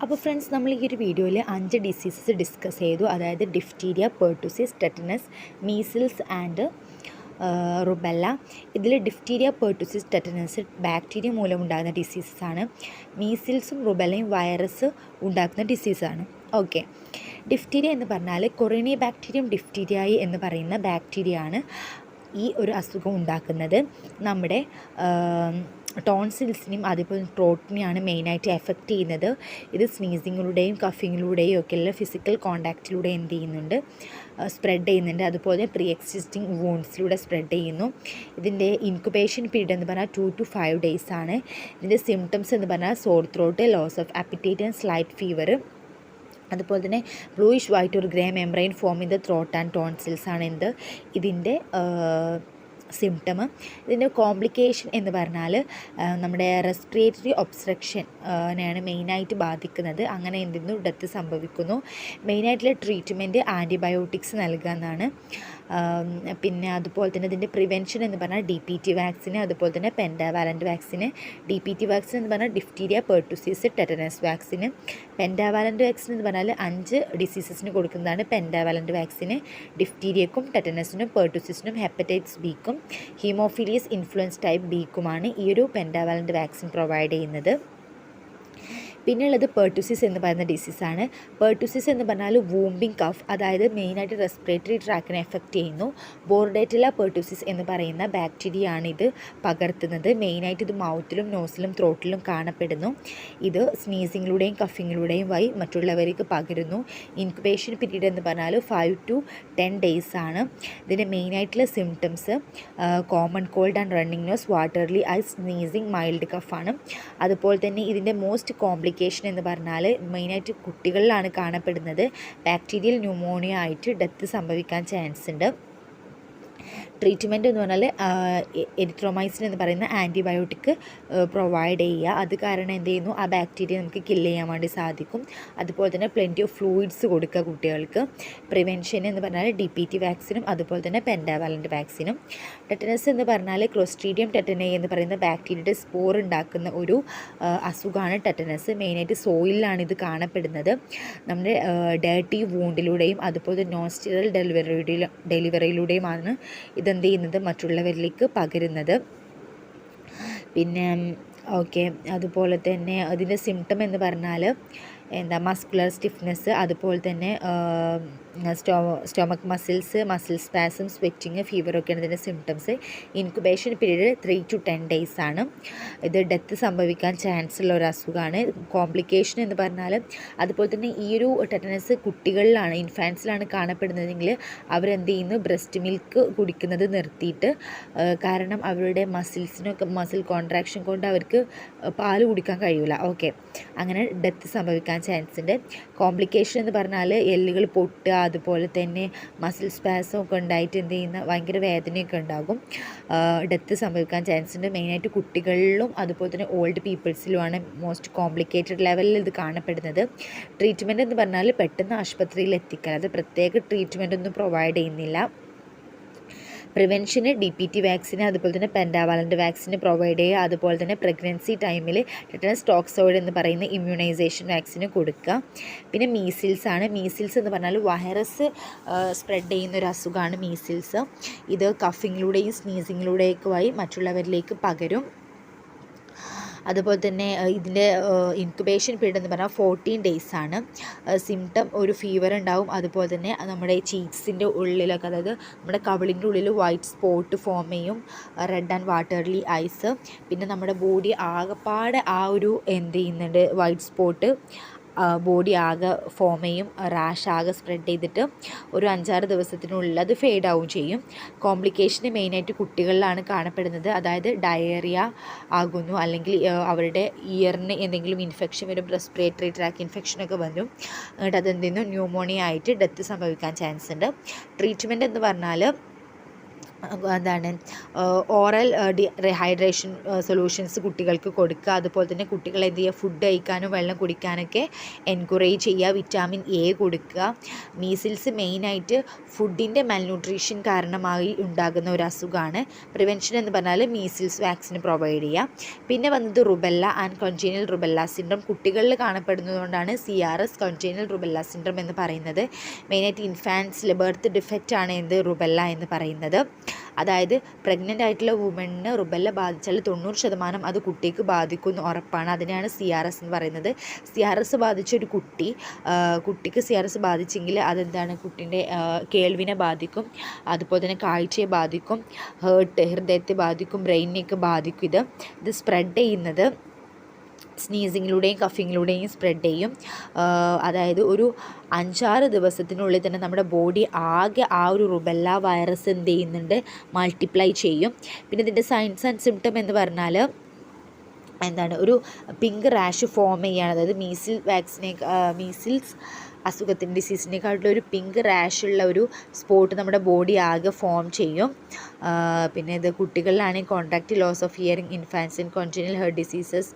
Speaker 1: അപ്പോൾ ഫ്രണ്ട്സ്, നമ്മൾ ഈ ഒരു വീഡിയോയിൽ 5 ഡിസീസസ് ഡിസ്കസ് ചെയ്തു. അതായത് diphtheria, pertussis, tetanus, measles and rubella. ഇതിൽ ഡിഫ്തീരിയ, പെർട്ടുസിസ്, ടെറ്റനസ് ബാക്ടീരിയ മൂലം ഉണ്ടാകുന്ന ഡിസീസസാണ്. മീസിൽസും റുബെല്ലയും വൈറസ് ഉണ്ടാക്കുന്ന ഡിസീസാണ്. ഓക്കെ, ഡിഫ്തീരിയ എന്ന് പറഞ്ഞാൽ കൊറോണി ബാക്ടീരിയം ഡിഫ്തീരിയായി എന്ന് പറയുന്ന ബാക്ടീരിയ ആണ് ഈ ഒരു അസുഖം ഉണ്ടാക്കുന്നത്. നമ്മുടെ ടോൺസിൽസിനെയും അതുപോലെ ത്രോട്ടിനെയാണ് മെയിനായിട്ട് എഫക്റ്റ് ചെയ്യുന്നത്. ഇത് സ്നീസിങ്ങിലൂടെയും കഫിങ്ങിലൂടെയും ഒക്കെയുള്ള ഫിസിക്കൽ കോണ്ടാക്റ്റിലൂടെ എന്ത് ചെയ്യുന്നുണ്ട്, സ്പ്രെഡ് ചെയ്യുന്നുണ്ട്. അതുപോലെ പ്രീ എക്സിസ്റ്റിംഗ് വൂൺസിലൂടെ സ്പ്രെഡ് ചെയ്യുന്നു. ഇതിൻ്റെ ഇൻക്യുബേഷൻ പീരീഡ് എന്ന് പറഞ്ഞാൽ 2 to 5 days ആണ്. ഇതിൻ്റെ സിംറ്റംസ് എന്ന് പറഞ്ഞാൽ sore throat, loss of appetite and slight fever, അതുപോലെ തന്നെ ബ്ലൂയിഷ് വൈറ്റ് ഒരു grey membrane form in the throat and tonsils ആണ് ഇതിൻ്റെ സിംറ്റം. ഇതിൻ്റെ കോംപ്ലിക്കേഷൻ എന്ന് പറഞ്ഞാൽ നമ്മുടെ റെസ്പിറേറ്ററി ഒബ്സ്ട്രക്ഷനെയാണ് മെയിനായിട്ട് ബാധിക്കുന്നത്. അങ്ങനെ എന്തെങ്കിലും ഡെത്ത് സംഭവിക്കുന്നു. മെയിനായിട്ടുള്ള ട്രീറ്റ്മെൻറ്റ് ആൻറ്റിബയോട്ടിക്സ് നൽകുക എന്നാണ്. പിന്നെ അതുപോലെ തന്നെ ഇതിൻ്റെ പ്രിവെൻഷൻ എന്ന് പറഞ്ഞാൽ DPT വാക്സിന്, അതുപോലെ തന്നെ പെൻഡാവാലൻ്റ് വാക്സിന്. DPT വാക്സിൻ എന്ന് പറഞ്ഞാൽ ഡിഫ്തീരിയ, പെർട്ടുസിസ്, ടെറ്റനസ് വാക്സിന്. പെൻഡാവാലൻ്റ് വാക്സിൻ എന്ന് പറഞ്ഞാൽ 5 ഡിസീസസിന് കൊടുക്കുന്നതാണ് പെൻഡാവാലൻ്റ് വാക്സിന്. ഡിഫ്തീരിയക്കും ടെറ്റനസിനും പെർട്ടുസിസിനും ഹെപ്പറ്റൈറ്റിസ് ബിക്കും ഹീമോഫീലിയസ് ഇൻഫ്ലുവൻസ് ടൈപ്പ് ബിക്കുമാണ് ഈ ഒരു പെൻഡാവാലൻ്റ് വാക്സിൻ പ്രൊവൈഡ് ചെയ്യുന്നത്. പിന്നെയുള്ളത് പെർട്ടുസിസ് എന്ന് പറയുന്ന ഡിസീസാണ്. പെർട്ടുസിസ് എന്ന് പറഞ്ഞാൽ വൂമ്പിങ് കഫ്, അതായത് മെയിനായിട്ട് റെസ്പിറേറ്ററി ട്രാക്കിനെ എഫക്റ്റ് ചെയ്യുന്നു. ബോർഡേറ്റില പെർട്ടുസിസ് എന്ന് പറയുന്ന ബാക്ടീരിയ ആണ് ഇത് പകർത്തുന്നത്. മെയിനായിട്ട് ഇത് മൗത്തിലും നോസിലും ത്രോട്ടിലും കാണപ്പെടുന്നു. ഇത് സ്നീസിങ്ങിലൂടെയും കഫിങ്ങിലൂടെയും വഴി മറ്റുള്ളവർക്ക് പകരുന്നു. ഇൻക്യുബേഷൻ പീരീഡ് എന്ന് പറഞ്ഞാൽ 5 to 10 days ആണ്. ഇതിൻ്റെ മെയിനായിട്ടുള്ള symptoms common cold and running nose, watery eyes, sneezing, mild കഫാണ്. അതുപോലെ തന്നെ ഇതിൻ്റെ മോസ്റ്റ് കോംപ്ലിക്കേഷൻ എന്ന് പറഞ്ഞാൽ മെയിനായിട്ട് കുട്ടികളിലാണ് കാണപ്പെടുന്നത്. ബാക്ടീരിയൽ ന്യൂമോണിയ ആയിട്ട് ഡെത്ത് സംഭവിക്കാൻ ചാൻസ് ഉണ്ട്. ട്രീറ്റ്മെൻറ്റ് എന്ന് പറഞ്ഞാൽ എരിത്രോമൈസിൻ എന്ന് പറയുന്ന ആൻറ്റിബയോട്ടിക് പ്രൊവൈഡ് ചെയ്യുക. അത് കാരണം എന്ത് ചെയ്യുന്നു, ആ ബാക്ടീരിയ നമുക്ക് കില്ല് ചെയ്യാൻ വേണ്ടി സാധിക്കും. അതുപോലെ തന്നെ പ്ലെൻറ്റി ഓഫ് ഫ്ലൂയിഡ്സ് കൊടുക്കുക കുട്ടികൾക്ക്. പ്രിവെൻഷൻ എന്ന് പറഞ്ഞാൽ DPT വാക്സിനും അതുപോലെ തന്നെ പെൻഡാവാലൻ്റ് വാക്സിനും. ടെറ്റനസ് എന്ന് പറഞ്ഞാൽ ക്ലോസ്ട്രീഡിയം ടെറ്റനൈ എന്ന് പറയുന്ന ബാക്ടീരിയയുടെ സ്പോർ ഉണ്ടാക്കുന്ന ഒരു അസുഖമാണ് ടെറ്റനസ്. മെയിനായിട്ട് സോയിലാണ് ഇത് കാണപ്പെടുന്നത്. നമ്മുടെ ഡേർട്ടി വൂണ്ടിലൂടെയും അതുപോലെ നോൺ സ്റ്റീറൽ ഡെലിവറിയിലൂടെയുമാണ് ഇതെന്ത് ചെയ്യുന്നത്, മറ്റുള്ളവരിലേക്ക് പകരുന്നത്. പിന്നെ ഓക്കെ, അതുപോലെ തന്നെ അതിൻ്റെ സിംറ്റം എന്ന് പറഞ്ഞാൽ മസ്കുലർ സ്റ്റിഫ്നെസ്, അതുപോലെ തന്നെ സ്റ്റൊമക്ക് മസിൽ സ്പാസം, സ്വെറ്റിങ്, ഫീവറൊക്കെയാണ് ഇതിൻ്റെ symptoms. Incubation period 3 to 10 days ആണ്. ഇത് ഡെത്ത് സംഭവിക്കാൻ ചാൻസ് ഉള്ള ഒരു അസുഖമാണ്. കോംപ്ലിക്കേഷൻ എന്ന് പറഞ്ഞാൽ അതുപോലെ തന്നെ ഈ ഒരു ടെറ്റനസ് കുട്ടികളിലാണ്, ഇൻഫാൻസിലാണ് കാണപ്പെടുന്നതെങ്കിൽ അവരെന്ത് ചെയ്യുന്നു, ബ്രസ്റ്റ് മിൽക്ക് കുടിക്കുന്നത് നിർത്തിയിട്ട്, കാരണം അവരുടെ മസിൽ കോൺട്രാക്ഷൻ കൊണ്ട് അവർക്ക് പാല് കുടിക്കാൻ കഴിയില്ല. ഓക്കെ, അങ്ങനെ ഡെത്ത് സംഭവിക്കാൻ ചാൻസ് ഉണ്ട്. കോംപ്ലിക്കേഷൻ എന്ന് പറഞ്ഞാൽ എല്ലുകൾ പൊട്ടുക, അതുപോലെ തന്നെ മസിൽ സ്പാസം ഒക്കെ ഉണ്ടായിട്ട് എന്ത് ചെയ്യുന്ന ഭയങ്കര വേദനയൊക്കെ ഉണ്ടാകും. ഡെത്ത് സംഭവിക്കാൻ ചാൻസ് ഉണ്ട്. മെയിനായിട്ട് കുട്ടികളിലും അതുപോലെ തന്നെ ഓൾഡ് പീപ്പിൾസിലുമാണ് മോസ്റ്റ് കോംപ്ലിക്കേറ്റഡ് ലെവലിൽ ഇത് കാണപ്പെടുന്നത്. ട്രീറ്റ്മെൻറ്റ് എന്ന് പറഞ്ഞാൽ പെട്ടെന്ന് ആശുപത്രിയിൽ എത്തിക്കുക, അത് പ്രത്യേക ട്രീറ്റ്മെൻ്റ് ഒന്നും പ്രൊവൈഡ് ചെയ്യുന്നില്ല. പ്രിവെൻഷന് DPT വാക്സിന് അതുപോലെ തന്നെ പെൻഡാവാലൻ്റ് വാക്സിന് പ്രൊവൈഡ് ചെയ്യുക. അതുപോലെ തന്നെ പ്രഗ്നൻസി ടൈമിൽ ടെറ്റനസ് ടോക്സോയിഡ് എന്ന് പറയുന്ന ഇമ്മ്യൂണൈസേഷൻ വാക്സിന് കൊടുക്കുക. പിന്നെ മീസിൽസ് ആണ്. മീസിൽസ് എന്ന് പറഞ്ഞാൽ വൈറസ് സ്പ്രെഡ് ചെയ്യുന്ന ഒരു അസുഖമാണ് മീസിൽസ്. ഇത് കഫിങ്ങിലൂടെയും സ്നീസിങ്ങിലൂടെയൊക്കെ വഴി മറ്റുള്ളവരിലേക്ക് പകരും. അതുപോലെ തന്നെ ഇതിൻ്റെ ഇൻക്യുബേഷൻ പീരീഡ് എന്ന് പറഞ്ഞാൽ 14 days ആണ്. സിംറ്റം ഒരു ഫീവർ ഉണ്ടാവും. അതുപോലെ തന്നെ നമ്മുടെ ചീക്സിൻ്റെ ഉള്ളിലൊക്കെ, അതായത് നമ്മുടെ കവിളിൻ്റെ ഉള്ളിൽ വൈറ്റ് സ്പോട്ട് ഫോം ചെയ്യും, റെഡ് ആൻഡ് വാട്ടർലി ഐസ്. പിന്നെ നമ്മുടെ ബോഡി ആകെപ്പാടെ ആ ഒരു എന്ത് ചെയ്യുന്നുണ്ട്, വൈറ്റ് സ്പോട്ട് ബോഡി ആകെ ഫോം ചെയ്യും, റാഷ് ആകെ സ്പ്രെഡ് ചെയ്തിട്ട് ഒരു 5-6 ദിവസത്തിനുള്ളിൽ അത് ഫെയ്ഡ് ആവും ചെയ്യും. കോംപ്ലിക്കേഷൻ മെയിനായിട്ട് കുട്ടികളിലാണ് കാണപ്പെടുന്നത്. അതായത് ഡയേറിയ ആകുന്നു, അല്ലെങ്കിൽ അവരുടെ ഇയറിന് എന്തെങ്കിലും ഇൻഫെക്ഷൻ വരും, റെസ്പിറേറ്ററി ട്രാക്ക് ഇൻഫെക്ഷനൊക്കെ വരും. എന്നിട്ട് അതെന്തെങ്കിലും ന്യൂമോണിയ ആയിട്ട് ഡെത്ത് സംഭവിക്കാൻ ചാൻസ് ഉണ്ട്. ട്രീറ്റ്മെൻറ്റ് എന്ന് പറഞ്ഞാൽ എന്താണ്, ഓറൽ റീഹൈഡ്രേഷൻ സൊല്യൂഷൻസ് കുട്ടികൾക്ക് കൊടുക്കുക. അതുപോലെ തന്നെ കുട്ടികളെ എന്ത് ചെയ്യുക, ഫുഡ് കഴിക്കാനും വെള്ളം കുടിക്കാനൊക്കെ എൻകറേജ് ചെയ്യുക. വിറ്റാമിൻ എ കൊടുക്കുക. മീസിൽസ് മെയിനായിട്ട് ഫുഡിൻ്റെ മൽന്യൂട്രീഷൻ കാരണമായി ഉണ്ടാകുന്ന ഒരു അസുഖമാണ്. പ്രിവെൻഷൻ എന്ന് പറഞ്ഞാൽ മീസിൽസ് വാക്സിൻ പ്രൊവൈഡ് ചെയ്യുക. പിന്നെ വന്നത് റുബെല്ല ആൻഡ് കൊഞ്ചീനൽ റുബെല്ല സിൻഡ്രം. കുട്ടികളിൽ കാണപ്പെടുന്നതുകൊണ്ടാണ് CRS കൊഞ്ചീനൽ റുബെല്ല സിൻഡ്രം എന്ന് പറയുന്നത്. മെയിനായിട്ട് ഇൻഫാൻസിൽ ബർത്ത് ഡിഫക്റ്റ് ആണ് എന്ത് റുബെല്ല എന്ന് പറയുന്നത്. അതായത് പ്രഗ്നൻ്റ് ആയിട്ടുള്ള വുമണിന് റുബെല്ല ബാധിച്ചാൽ 90% അത് കുട്ടിക്ക് ബാധിക്കുമെന്ന് ഉറപ്പാണ്. അതിനെയാണ് CRS എന്ന് പറയുന്നത്. CRS ബാധിച്ച ഒരു കുട്ടിക്ക് CRS ബാധിച്ചെങ്കിൽ അതെന്താണ്, കുട്ടീൻ്റെ കേൾവിനെ ബാധിക്കും, അതുപോലെ തന്നെ കാഴ്ചയെ ബാധിക്കും, ഹൃദയത്തെ ബാധിക്കും, ബ്രെയിനിനെയൊക്കെ ബാധിക്കും. ഇത് സ്പ്രെഡ് ചെയ്യുന്നത് സ്നീസിങ്ങിലൂടെയും കഫിങ്ങിലൂടെയും സ്പ്രെഡ് ചെയ്യും. അതായത് ഒരു 5-6 ദിവസത്തിനുള്ളിൽ തന്നെ നമ്മുടെ ബോഡി ആകെ ആ ഒരു റുബെല്ല വൈറസ് എന്ത് ചെയ്യുന്നുണ്ട്, മൾട്ടിപ്ലൈ ചെയ്യും. പിന്നെ ഇതിൻ്റെ സൈൻസ് ആൻഡ് സിംറ്റം എന്ന് പറഞ്ഞാൽ എന്താണ്, ഒരു പിങ്ക് റാഷ് ഫോം ചെയ്യുകയാണ്. അതായത് മീസിൽസ് ഡിസീസിനെക്കാട്ടിലും ഒരു പിങ്ക് റാഷുള്ള ഒരു സ്പോട്ട് നമ്മുടെ ബോഡി ആകെ ഫോം ചെയ്യും. പിന്നെ ഇത് കുട്ടികളിലാണെങ്കിൽ contract loss of hearing, infants and congenital heart diseases.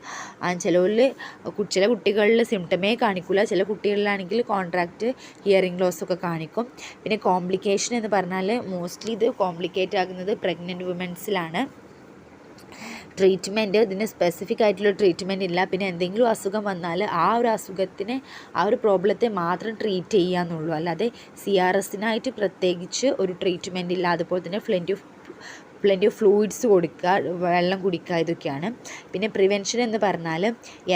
Speaker 1: ചില കുട്ടികളിൽ സിംറ്റമേ കാണിക്കില്ല, ചില കുട്ടികളിലാണെങ്കിൽ കോൺട്രാക്റ്റ് ഹിയറിംഗ് ലോസ് ഒക്കെ കാണിക്കും. പിന്നെ കോംപ്ലിക്കേഷൻ എന്ന് പറഞ്ഞാൽ മോസ്റ്റ്ലി ഇത് കോംപ്ലിക്കേറ്റ് ആകുന്നത് പ്രഗ്നൻറ്റ് വുമൻസിലാണ്. ട്രീറ്റ്മെൻറ്റ്, ഇതിന് സ്പെസിഫിക് ആയിട്ടുള്ള ട്രീറ്റ്മെൻറ്റ് ഇല്ല. പിന്നെ എന്തെങ്കിലും അസുഖം വന്നാൽ ആ ഒരു പ്രോബ്ലത്തെ മാത്രം ട്രീറ്റ് ചെയ്യാന്നുള്ളൂ. അല്ലാതെ CRSനായിട്ട് പ്രത്യേകിച്ച് ഒരു ട്രീറ്റ്മെൻറ്റ് ഇല്ല. അതുപോലെ തന്നെ പ്ലെൻറ്റി ഓഫ് ഫ്ലൂയിഡ്സ് കൊടുക്കുക, വെള്ളം കുടിക്കുക, ഇതൊക്കെയാണ്. പിന്നെ പ്രിവെൻഷൻ എന്ന് പറഞ്ഞാൽ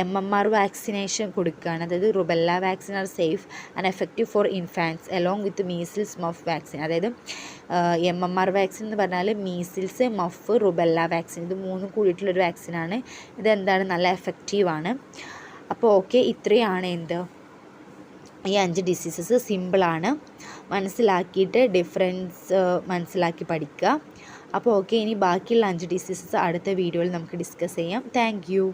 Speaker 1: MMR വാക്സിനേഷൻ കൊടുക്കുകയാണ്. അതായത് rubella vaccine are safe and effective four infants along with measles muff vaccine. അതായത് MMR വാക്സിൻ എന്ന് പറഞ്ഞാൽ മീസിൽസ്, മഫ്, റുബെല്ല വാക്സിൻ, ഇത് മൂന്നും കൂടിയിട്ടുള്ളൊരു വാക്സിനാണ്. ഇതെന്താണ്, നല്ല എഫക്റ്റീവാണ്. അപ്പോൾ ഓക്കെ, ഇത്രയാണ് ഈ 5 ഡിസീസസ്. സിമ്പിളാണ്, മനസ്സിലാക്കിയിട്ട് ഡിഫറൻസ് മനസ്സിലാക്കി പഠിക്കുക. അപ്പോൾ ഓക്കെ, ഇനി ബാക്കിയുള്ള 5 ഡിസീസസ് അടുത്ത വീഡിയോയിൽ നമുക്ക് ഡിസ്കസ് ചെയ്യാം. Thank you.